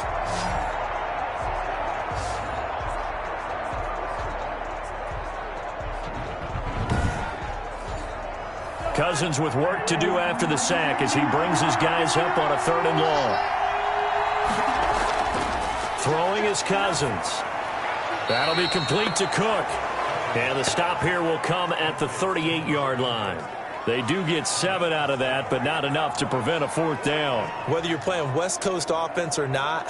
Cousins with work to do after the sack as he brings his guys up on a 3rd and long. Throwing is Cousins. That'll be complete to Cook. And the stop here will come at the 38-yard line. They do get 7 out of that, but not enough to prevent a 4th down. Whether you're playing West Coast offense or not,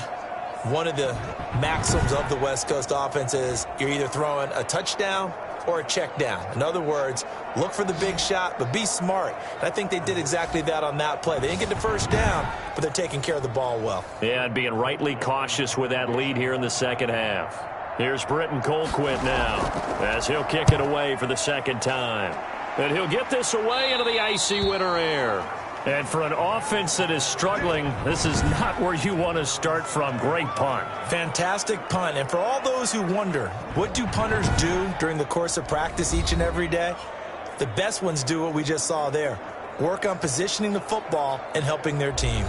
one of the maxims of the West Coast offense is you're either throwing a touchdown or a check down. In other words, look for the big shot, but be smart. And I think they did exactly that on that play. They didn't get the first down, but they're taking care of the ball well. Yeah, and being rightly cautious with that lead here in the second half. Here's Britton Colquitt now as he'll kick it away for the 2nd time. And he'll get this away into the icy winter air. And for an offense that is struggling, this is not where you want to start from. Great punt. Fantastic punt. And for all those who wonder, what do punters do during the course of practice each and every day? The best ones do what we just saw there. Work on positioning the football and helping their team.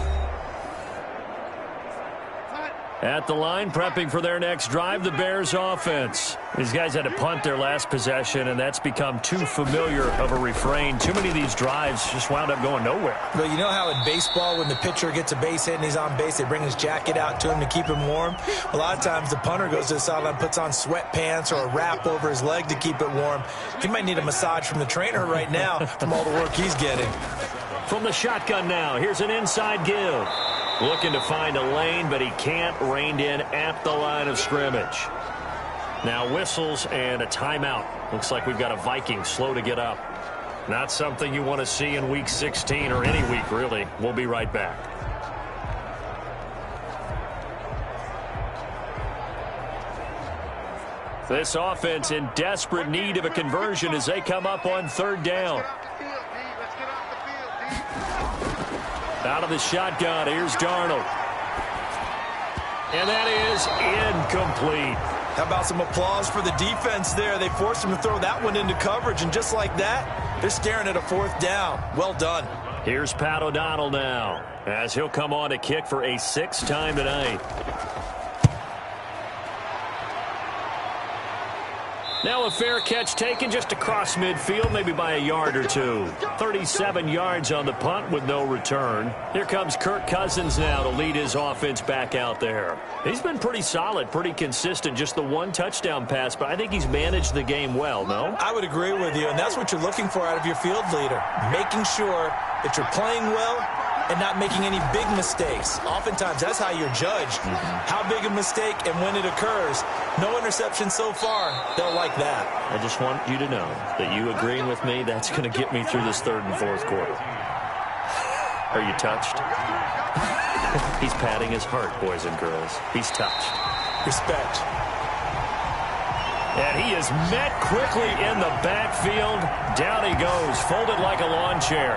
At the line, prepping for their next drive, the Bears offense. These guys had to punt their last possession, and that's become too familiar of a refrain. Too many of these drives just wound up going nowhere. Well, you know how in baseball, when the pitcher gets a base hit and he's on base, they bring his jacket out to him to keep him warm? A lot of times the punter goes to the sideline, puts on sweatpants or a wrap over his leg to keep it warm. He might need a massage from the trainer right now from all the work he's getting. From the shotgun now, here's an inside give. Looking to find a lane, but he can't. Reined in at the line of scrimmage. Now whistles and a timeout. Looks like we've got a Viking slow to get up. Not something you want to see in Week 16 or any week, really. We'll be right back. This offense in desperate need of a conversion as they come up on 3rd down. Out of the shotgun, here's Darnold. And that is incomplete. How about some applause for the defense there? They forced him to throw that one into coverage, and just like that, they're staring at a 4th down. Well done. Here's Pat O'Donnell now, as he'll come on to kick for a 6th time tonight. Now a fair catch taken just across midfield, maybe by a yard or two. 37 yards on the punt with no return. Here comes Kirk Cousins now to lead his offense back out there. He's been pretty solid, pretty consistent, just the 1 touchdown pass, but I think he's managed the game well, no? I would agree with you, and that's what you're looking for out of your field leader, making sure that you're playing well and not making any big mistakes. Oftentimes, that's how you're judged. How big a mistake and when it occurs. No interception so far. They'll like that. I just want you to know that you agreeing with me, that's going to get me through this 3rd and 4th quarter. Are you touched? He's patting his heart, boys and girls. He's touched. Respect. And he is met quickly in the backfield. Down he goes, folded like a lawn chair.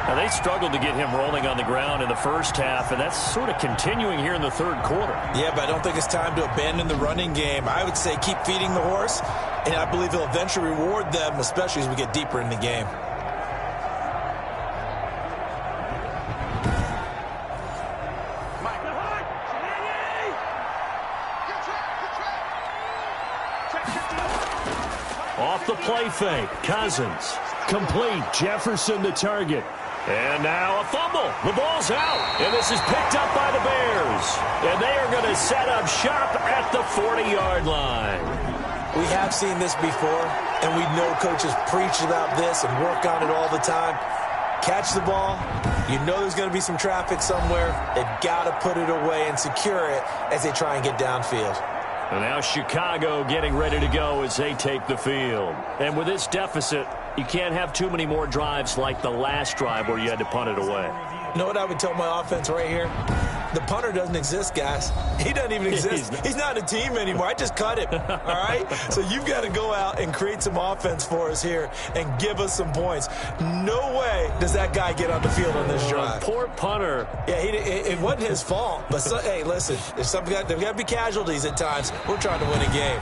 Now, they struggled to get him rolling on the ground in the first half, and that's sort of continuing here in the third quarter. Yeah, but I don't think it's time to abandon the running game. I would say keep feeding the horse, and I believe he'll eventually reward them, especially as we get deeper in the game. Off the play fake, Cousins. Complete, Jefferson the target. And now a fumble. The ball's out. And this is picked up by the Bears. And they are going to set up shop at the 40-yard line. We have seen this before, and we know coaches preach about this and work on it all the time. Catch the ball. You know there's going to be some traffic somewhere. They've got to put it away and secure it as they try and get downfield. And now Chicago getting ready to go as they take the field. And with this deficit, you can't have too many more drives like the last drive where you had to punt it away. You know what I would tell my offense right here? The punter doesn't exist, guys. He doesn't even exist. He's not a team anymore. I just cut him, all right? So you've got to go out and create some offense for us here and give us some points. No way does that guy get on the field on this drive. Poor punter. Yeah, it wasn't his fault. But, hey, listen, there's got to be casualties at times. We're trying to win a game.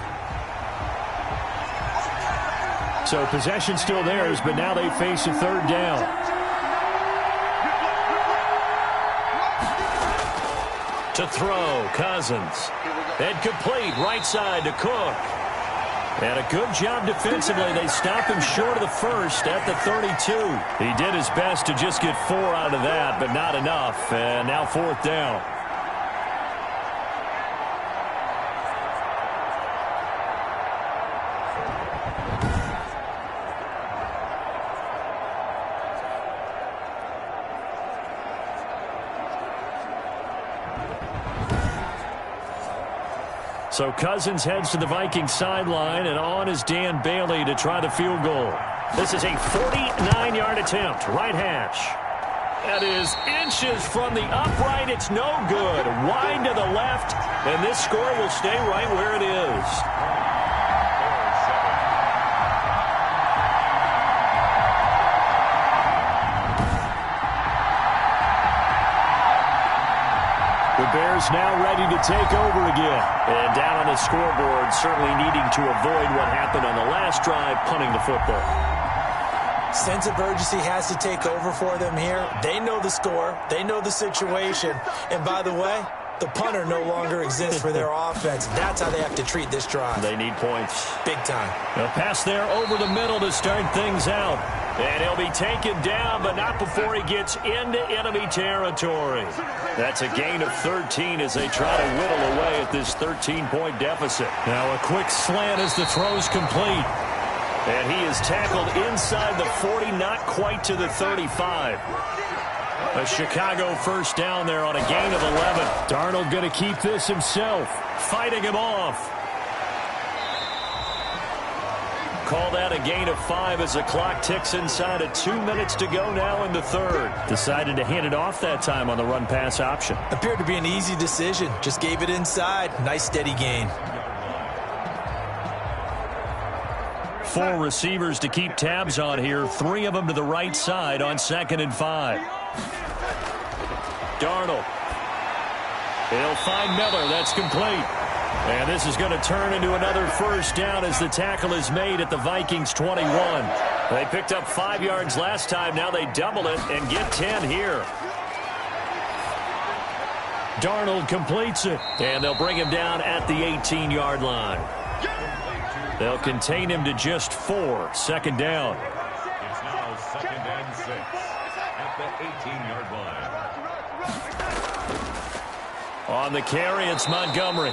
So possession still theirs, but now they face a third down. To throw, Cousins. And complete, right side to Cook. And a good job defensively. They stop him short of the first at the 32. He did his best to just get 4 out of that, but not enough. And now fourth down. So Cousins heads to the Vikings sideline, and on is Dan Bailey to try the field goal. This is a 49-yard attempt, right hash. That is inches from the upright. It's no good. Wide to the left, and this score will stay right where it is. The Bears now ready to take over again. And down on the scoreboard, certainly needing to avoid what happened on the last drive, punting the football. Sense of urgency has to take over for them here. They know the score. They know the situation. And by the way, the punter no longer exists for their offense. That's how they have to treat this drive. They need points. Big time. A pass there over the middle to start things out. And he'll be taken down, but not before he gets into enemy territory. That's a gain of 13 as they try to whittle away at this 13-point deficit. Now a quick slant as the throw's complete. And he is tackled inside the 40, not quite to the 35. A Chicago first down there on a gain of 11. Darnold going to keep this himself, fighting him off. Call that a gain of 5 as the clock ticks inside of 2 minutes to go now in the third. Decided to hand it off that time on the run-pass option. Appeared to be an easy decision. Just gave it inside. Nice steady gain. 4 receivers to keep tabs on here. 3 of them to the right side on 2nd and 5. Darnold. He'll find Miller. That's complete. And this is going to turn into another first down as the tackle is made at the Vikings 21. They picked up 5 yards last time. Now they double it and get 10 here. Darnold completes it. And they'll bring him down at the 18-yard line. They'll contain him to just 4. 2nd down. It's now 2nd and 6 at the 18-yard line. On the carry, it's Montgomery.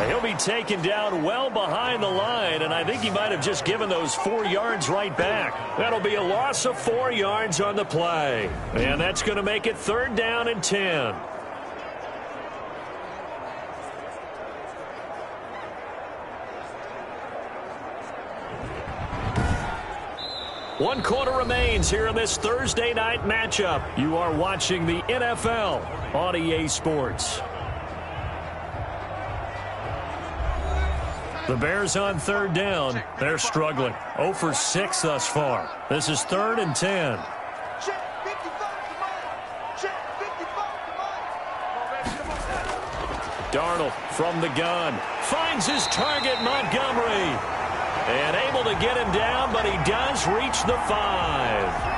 He'll be taken down well behind the line, and I think he might have just given those 4 yards right back. That'll be a loss of 4 yards on the play. And that's going to make it 3rd down and 10. One quarter remains here in this Thursday night matchup. You are watching the NFL on EA Sports. The Bears on third down. They're struggling. 0 for 6 thus far. This is 3rd and 10. Darnold from the gun. Finds his target, Montgomery. And able to get him down, but he does reach the 5.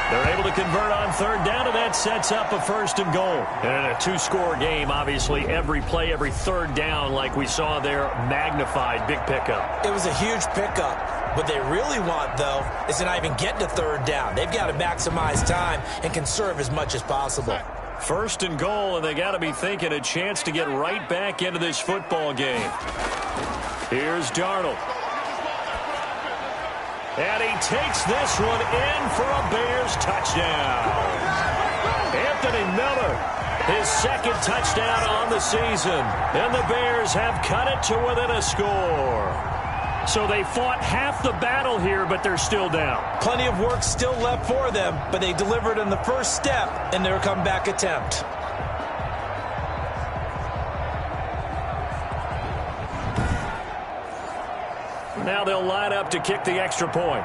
They're able to convert on third down, and that sets up a 1st and goal. And in a 2-score game, obviously, every play, every third down, like we saw there, magnified. Big pickup. It was a huge pickup. What they really want, though, is to not even get to third down. They've got to maximize time and conserve as much as possible. 1st and goal, and they got to be thinking a chance to get right back into this football game. Here's Darnold. And he takes this one in for a Bears touchdown. Anthony Miller, his 2nd touchdown on the season. And the Bears have cut it to within a score. So they fought half the battle here, but they're still down. Plenty of work still left for them, but they delivered in the first step in their comeback attempt. Now they'll line up to kick the extra point.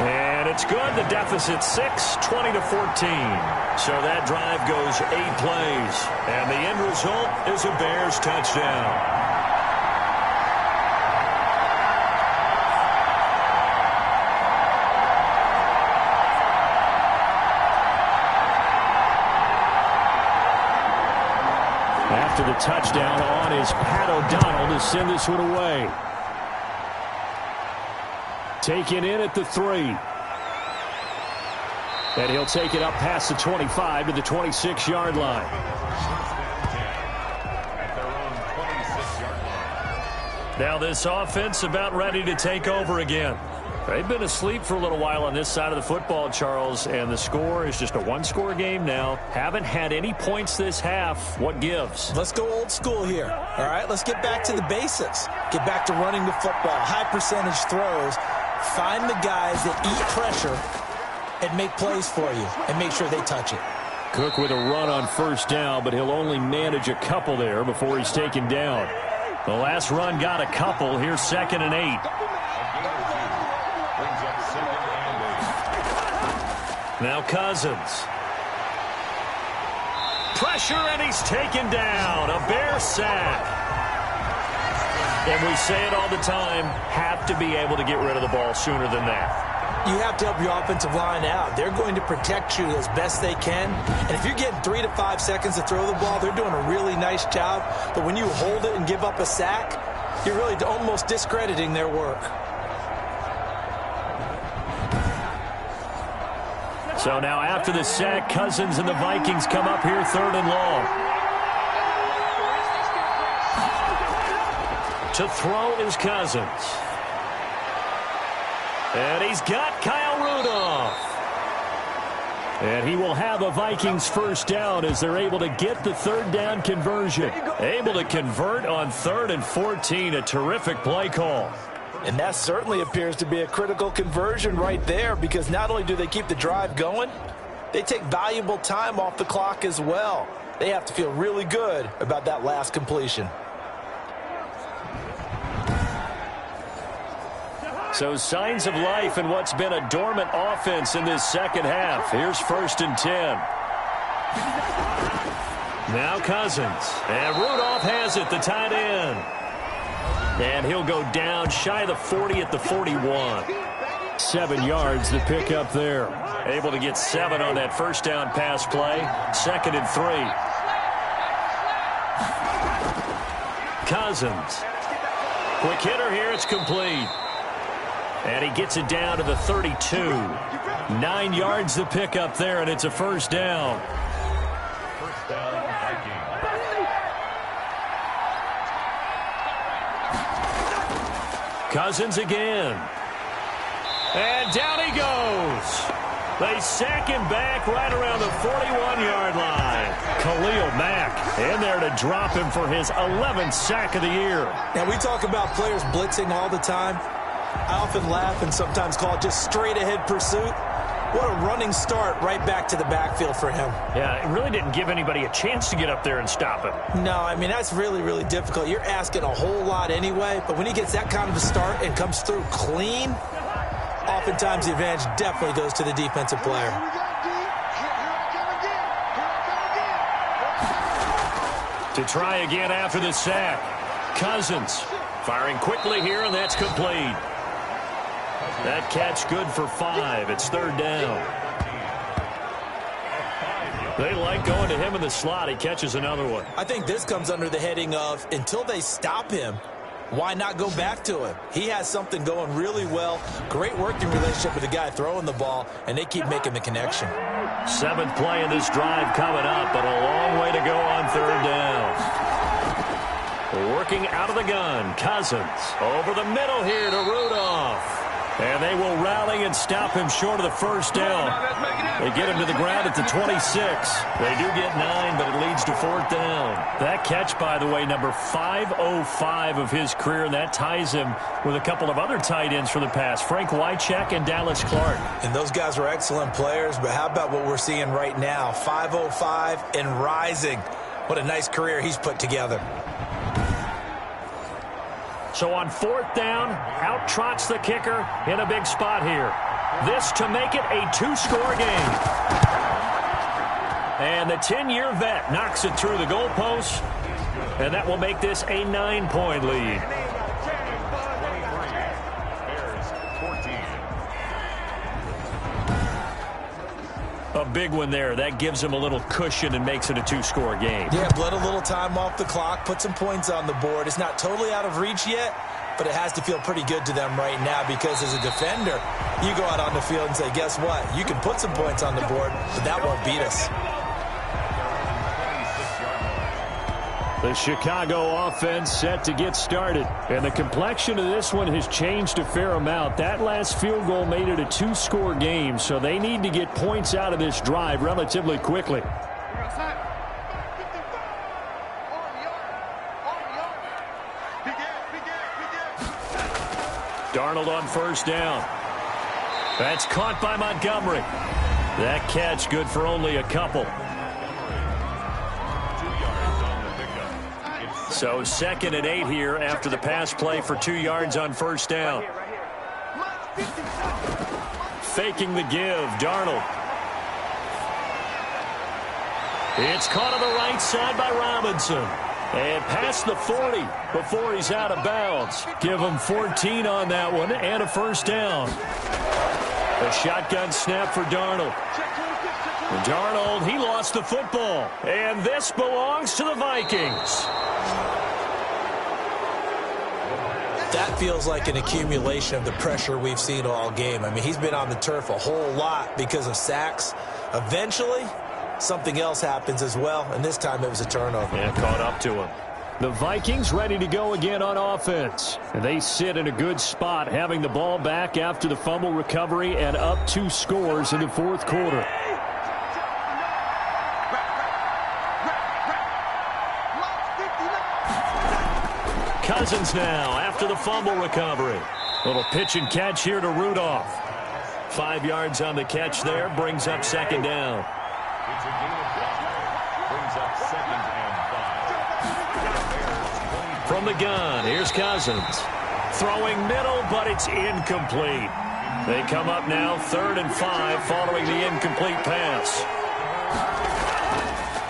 And it's good. The deficit 6, 20-14. So that drive goes 8 plays. And the end result is a Bears touchdown. After the touchdown on is Pat O'Donnell to send this one away. Taken in at the 3. And he'll take it up past the 25 to the 26-yard line. Now this offense about ready to take over again. They've been asleep for a little while on this side of the football, Charles, and the score is just a 1-score game now. Haven't had any points this half. What gives? Let's go old school here. All right, let's get back to the basics. Get back to running the football, high percentage throws. Find the guys that eat pressure and make plays for you and make sure they touch it. Cook with a run on 1st down, but he'll only manage a couple there before he's taken down. The last run got a couple. Here's 2nd and 8. Now Cousins. Pressure, and he's taken down. A Bear sack. And we say it all the time, have to be able to get rid of the ball sooner than that. You have to help your offensive line out. They're going to protect you as best they can. And if you're getting 3 to 5 seconds to throw the ball, they're doing a really nice job. But when you hold it and give up a sack, you're really almost discrediting their work. So now after the sack, Cousins and the Vikings come up here 3rd and long. To throw is Cousins. And he's got Kyle Rudolph. And he will have a Vikings 1st down as they're able to get the 3rd down conversion. Able to convert on 3rd and 14. A terrific play call. And that certainly appears to be a critical conversion right there, because not only do they keep the drive going, they take valuable time off the clock as well. They have to feel really good about that last completion. So signs of life in what's been a dormant offense in this second half. Here's 1st and 10. Now Cousins. And Rudolph has it, the tight end. And he'll go down shy of the 40 at the 41. 7 yards to pick up there. Able to get 7 on that 1st down pass play. 2nd and 3. Cousins. Quick hitter here. It's complete. And he gets it down to the 32. 9 yards to pick up there, and it's a 1st down. Cousins again. And down he goes. They sack him back right around the 41-yard line. Khalil Mack in there to drop him for his 11th sack of the year. Now, we talk about players blitzing all the time. I often laugh and sometimes call it just straight-ahead pursuit. What a running start right back to the backfield for him. Yeah, it really didn't give anybody a chance to get up there and stop him. No, I mean, that's really, really difficult. You're asking a whole lot anyway, but when he gets that kind of a start and comes through clean, oftentimes the advantage definitely goes to the defensive player. To try again after the sack. Cousins firing quickly here, and that's complete. That catch good for 5. It's 3rd down. They like going to him in the slot. He catches another one. I think this comes under the heading of until they stop him, why not go back to him? He has something going really well. Great working relationship with the guy throwing the ball, and they keep making the connection. 7th play in this drive coming up, but a long way to go on 3rd down. Working out of the gun, Cousins over the middle here to Rudolph. And they will rally and stop him short of the 1st down. They get him to the ground at the 26. They do get 9, but it leads to 4th down. That catch, by the way, number 505 of his career, and that ties him with a couple of other tight ends for the pass, Frank Wycheck and Dallas Clark. And those guys were excellent players, but how about what we're seeing right now? 505 and rising. What a nice career he's put together. So on 4th down, out trots the kicker in a big spot here. This to make it a 2-score game. And the 10-year vet knocks it through the goalpost, and that will make this a 9-point lead. A big one there. That gives him a little cushion and makes it a 2-score game. Yeah, bled a little time off the clock, put some points on the board. It's not totally out of reach yet, but it has to feel pretty good to them right now because as a defender, you go out on the field and say, guess what? You can put some points on the board, but that won't beat us. The Chicago offense set to get started. And the complexion of this one has changed a fair amount. That last field goal made it a 2-score game, so they need to get points out of this drive relatively quickly. Darnold on 1st down. That's caught by Montgomery. That catch good for only a couple. So 2nd and 8 here after the pass play for 2 yards on 1st down. Faking the give, Darnold. It's caught on the right side by Robinson. And past the 40 before he's out of bounds. Give him 14 on that one and a 1st down. A shotgun snap for Darnold. Darnold, he lost the football. And this belongs to the Vikings. That feels like an accumulation of the pressure we've seen all game. I mean, he's been on the turf a whole lot because of sacks. Eventually, something else happens as well, and this time it was a turnover. Yeah, caught up to him. The Vikings ready to go again on offense. And they sit in a good spot, having the ball back after the fumble recovery and up 2 scores in the 4th quarter. Cousins now after the fumble recovery. Little pitch and catch here to Rudolph. 5 yards on the catch there, brings up 2nd down. It's a gain of 1. Brings up 2nd and 5. From the gun, here's Cousins. Throwing middle, but it's incomplete. They come up now 3rd and 5 following the incomplete pass.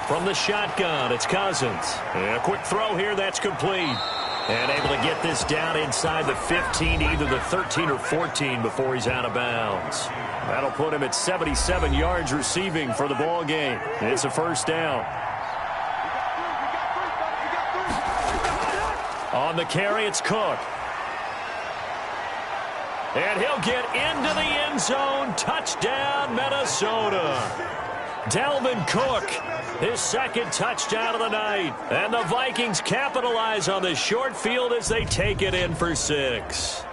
From the shotgun, it's Cousins. And a quick throw here, that's complete. And able to get this down inside the 15, either the 13 or 14 before he's out of bounds. That'll put him at 77 yards receiving for the ball game. It's a 1st down. On the carry, it's Cook. And he'll get into the end zone. Touchdown, Minnesota. Dalvin Cook, his 2nd touchdown of the night. And the Vikings capitalize on the short field as they take it in for 6.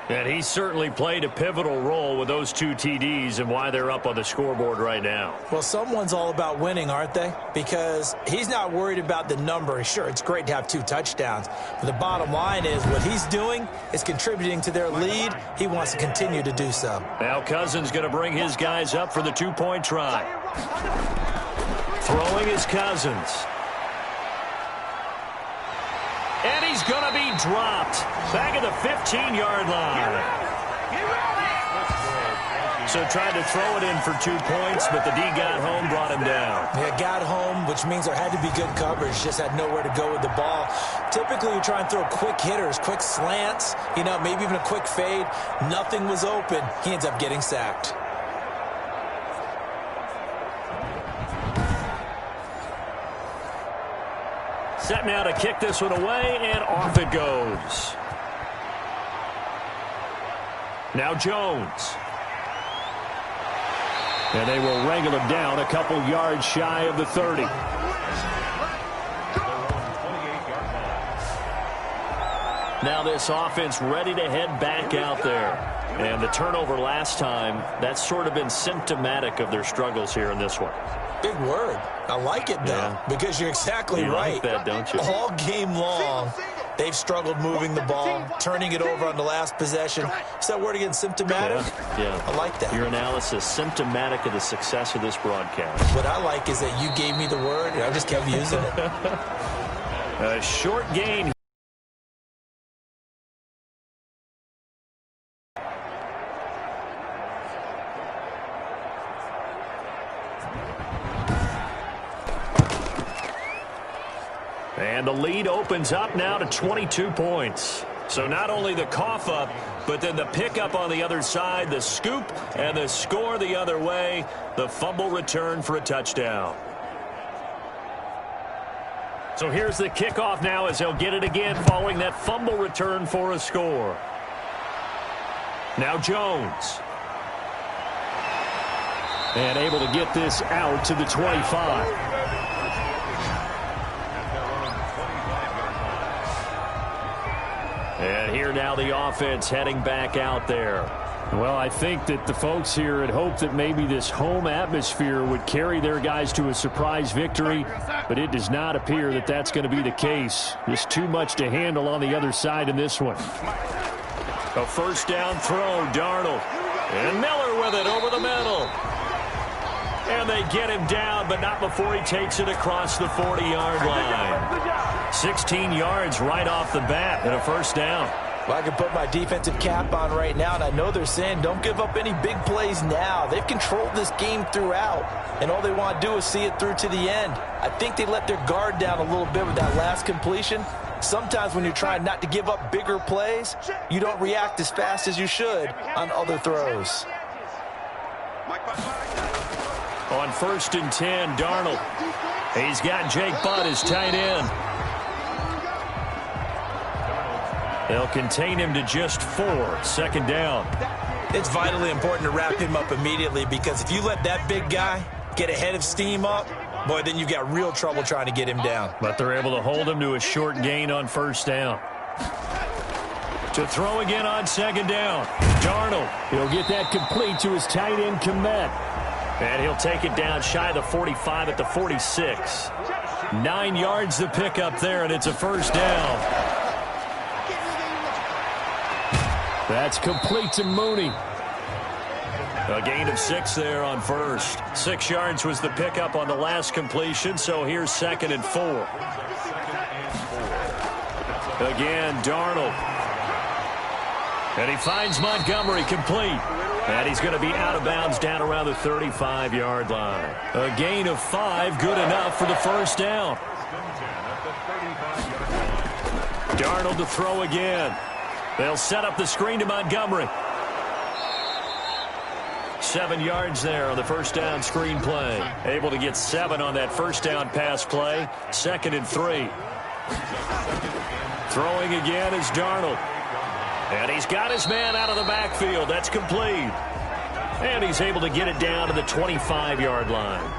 And he certainly played a pivotal role with those 2 TDs and why they're up on the scoreboard right now. Well, someone's all about winning, aren't they? Because he's not worried about the number. Sure, it's great to have 2 touchdowns. But the bottom line is what he's doing is contributing to their lead. He wants to continue to do so. Now Cousins going to bring his guys up for the 2-point try. Throwing is Cousins. And he's going to be dropped. Back at the 15-yard line. So tried to throw it in for 2 points, but the D got home, brought him down. Yeah, got home, which means there had to be good coverage. Just had nowhere to go with the ball. Typically, you try and throw quick hitters, quick slants, maybe even a quick fade. Nothing was open. He ends up getting sacked. Set now to kick this one away, and off it goes. Now Jones. And they will wrangle him down a couple yards shy of the 30. Now this offense ready to head back out there. And the turnover last time, that's sort of been symptomatic of their struggles here in this one. Big word. I like it, though, because you're exactly right. Like that, don't you? All game long, they've struggled moving the ball, turning it over on the last possession. Is that word again, symptomatic? Yeah. I like that. Your analysis, symptomatic of the success of this broadcast. What I like is that you gave me the word, and I just kept using it. A short gain. And the lead opens up now to 22 points. So not only the cough up, but then the pickup on the other side, the scoop, and the score the other way. The fumble return for a touchdown. So here's the kickoff now as he'll get it again following that fumble return for a score. Now Jones. And able to get this out to the 25. And here now the offense heading back out there. Well, I think that the folks here had hoped that maybe this home atmosphere would carry their guys to a surprise victory, but it does not appear that that's going to be the case. Just too much to handle on the other side in this one. A first down throw, Darnold. And Miller with it over the middle. And they get him down, but not before he takes it across the 40-yard line. 16 yards right off the bat and a first down. Well, I can put my defensive cap on right now, and I know they're saying don't give up any big plays now. They've controlled this game throughout, and all they want to do is see it through to the end. I think they let their guard down a little bit with that last completion. Sometimes when you're trying not to give up bigger plays, you don't react as fast as you should on other throws. On 1st and 10, Darnold. He's got Jake Butt as tight end. They'll contain him to just 4. Second down. It's vitally important to wrap him up immediately, because if you let that big guy get ahead of steam up, boy, then you've got real trouble trying to get him down. But they're able to hold him to a short gain on first down. To throw again on second down. Darnold. He'll get that complete to his tight end, Komet. And he'll take it down shy of the 45 at the 46. 9 yards to pick up there, and it's a first down. That's complete to Mooney. A gain of 6 there on first. 6 yards was the pickup on the last completion, so here's 2nd and 4. Again, Darnold. And he finds Montgomery complete. And he's going to be out of bounds down around the 35-yard line. A gain of 5, good enough for the first down. Darnold to throw again. They'll set up the screen to Montgomery. 7 yards there on the first down screen play. Able to get 7 on that first down pass play. 2nd and 3. Throwing again is Darnold. And he's got his man out of the backfield. That's complete. And he's able to get it down to the 25-yard line.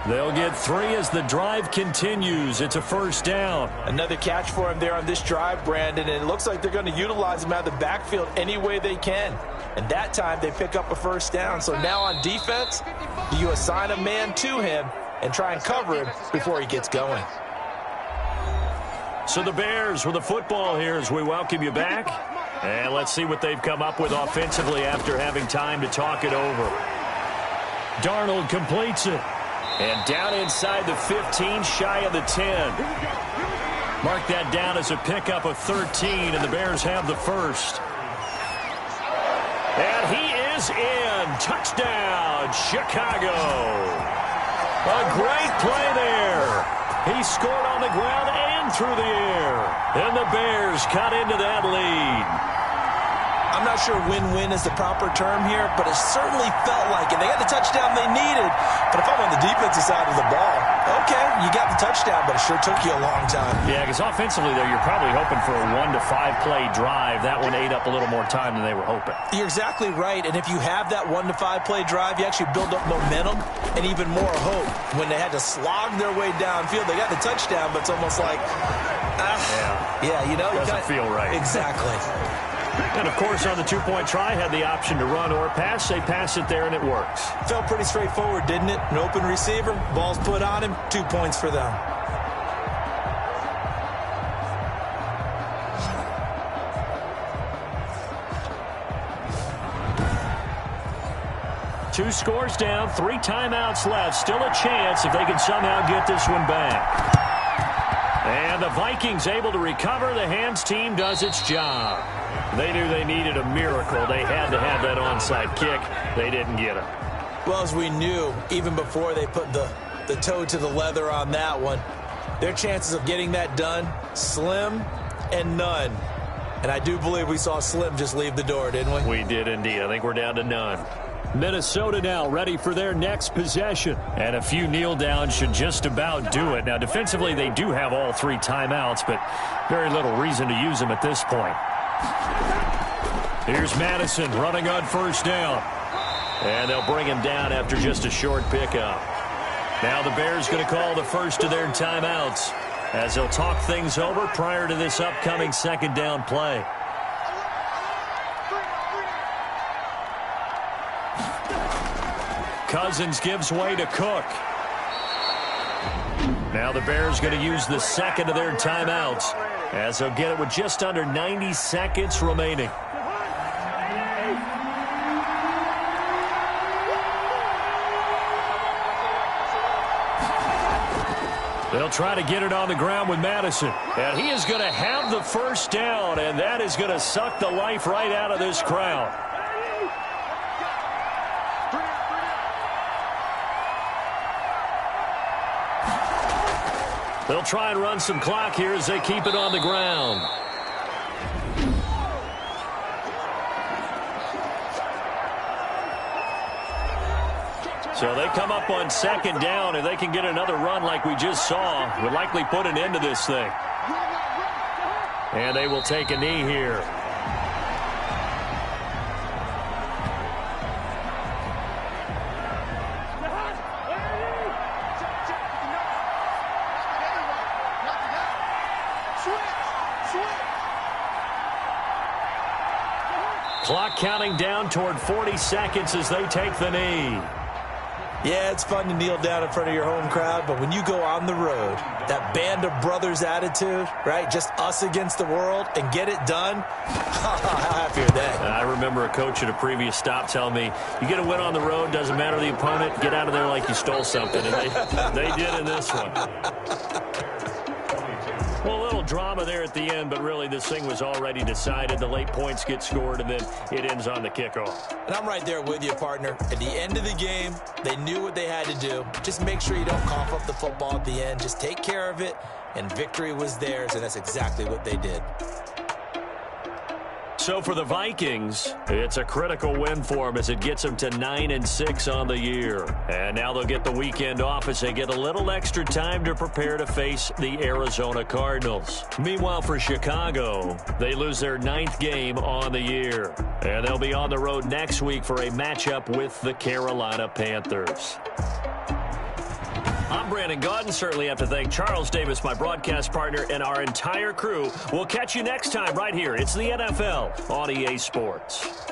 They'll get 3 as the drive continues. It's a first down. Another catch for him there on this drive, Brandon, and it looks like they're going to utilize him out of the backfield any way they can. And that time they pick up a first down. So now on defense, do you assign a man to him and try and cover him before he gets going? So the Bears with the football here as we welcome you back. And let's see what they've come up with offensively after having time to talk it over. Darnold completes it. And down inside the 15, shy of the 10. Mark that down as a pickup of 13, and the Bears have the first. And he is in. Touchdown, Chicago. A great play there. He scored on the ground and through the air. And the Bears cut into that lead. I'm not sure win-win is the proper term here, but it certainly felt like it. They got the touchdown they needed, but if I'm on the defensive side of the ball, okay, you got the touchdown, but it sure took you a long time. Yeah, because offensively, though, you're probably hoping for a 1 to 5 play drive. That one ate up a little more time than they were hoping. You're exactly right, and if you have that 1 to 5 play drive, you actually build up momentum and even more hope. When they had to slog their way downfield, they got the touchdown, but it's almost like, you know. Doesn't feel right. Exactly. And, of course, on the 2-point try, had the option to run or pass. They pass it there, and it works. Felt pretty straightforward, didn't it? An open receiver, ball's put on him, 2 points for them. Two scores down, 3 timeouts left. Still a chance if they can somehow get this one back. And the Vikings able to recover. The Hams team does its job. They knew they needed a miracle. They had to have that onside kick. They didn't get it. Well, as we knew, even before they put the toe to the leather on that one, their chances of getting that done, slim and none. And I do believe we saw Slim just leave the door, didn't we? We did indeed. I think we're down to none. Minnesota now ready for their next possession. And a few kneel downs should just about do it. Now, defensively, they do have all 3 timeouts, but very little reason to use them at this point. Here's Madison running on first down. And they'll bring him down after just a short pickup. Now the Bears going to call the first of their timeouts as they'll talk things over prior to this upcoming second down play. Cousins gives way to Cook. Now the Bears going to use the second of their timeouts as they'll get it with just under 90 seconds remaining. They'll try to get it on the ground with Madison. And he is going to have the first down, and that is going to suck the life right out of this crowd. They'll try and run some clock here as they keep it on the ground. So they come up on second down. If they can get another run like we just saw, would likely put an end to this thing. And they will take a knee here. Clock counting down toward 40 seconds as they take the knee. Yeah, it's fun to kneel down in front of your home crowd, but when you go on the road, that band of brothers attitude, right, just us against the world, and get it done, how happy are they? I remember a coach at a previous stop telling me, you get a win on the road, doesn't matter the opponent, get out of there like you stole something, and they did in this one. Well, a little drama there at the end, but really this thing was already decided. The late points get scored, and then it ends on the kickoff. And I'm right there with you, partner. At the end of the game, they knew what they had to do. Just make sure you don't cough up the football at the end. Just take care of it, and victory was theirs, and that's exactly what they did. So for the Vikings, it's a critical win for them as it gets them to 9-6 on the year. And now they'll get the weekend off as they get a little extra time to prepare to face the Arizona Cardinals. Meanwhile, for Chicago, they lose their 9th game on the year. And they'll be on the road next week for a matchup with the Carolina Panthers. I'm Brandon Gaudin. Certainly have to thank Charles Davis, my broadcast partner, and our entire crew. We'll catch you next time right here. It's the NFL on EA Sports.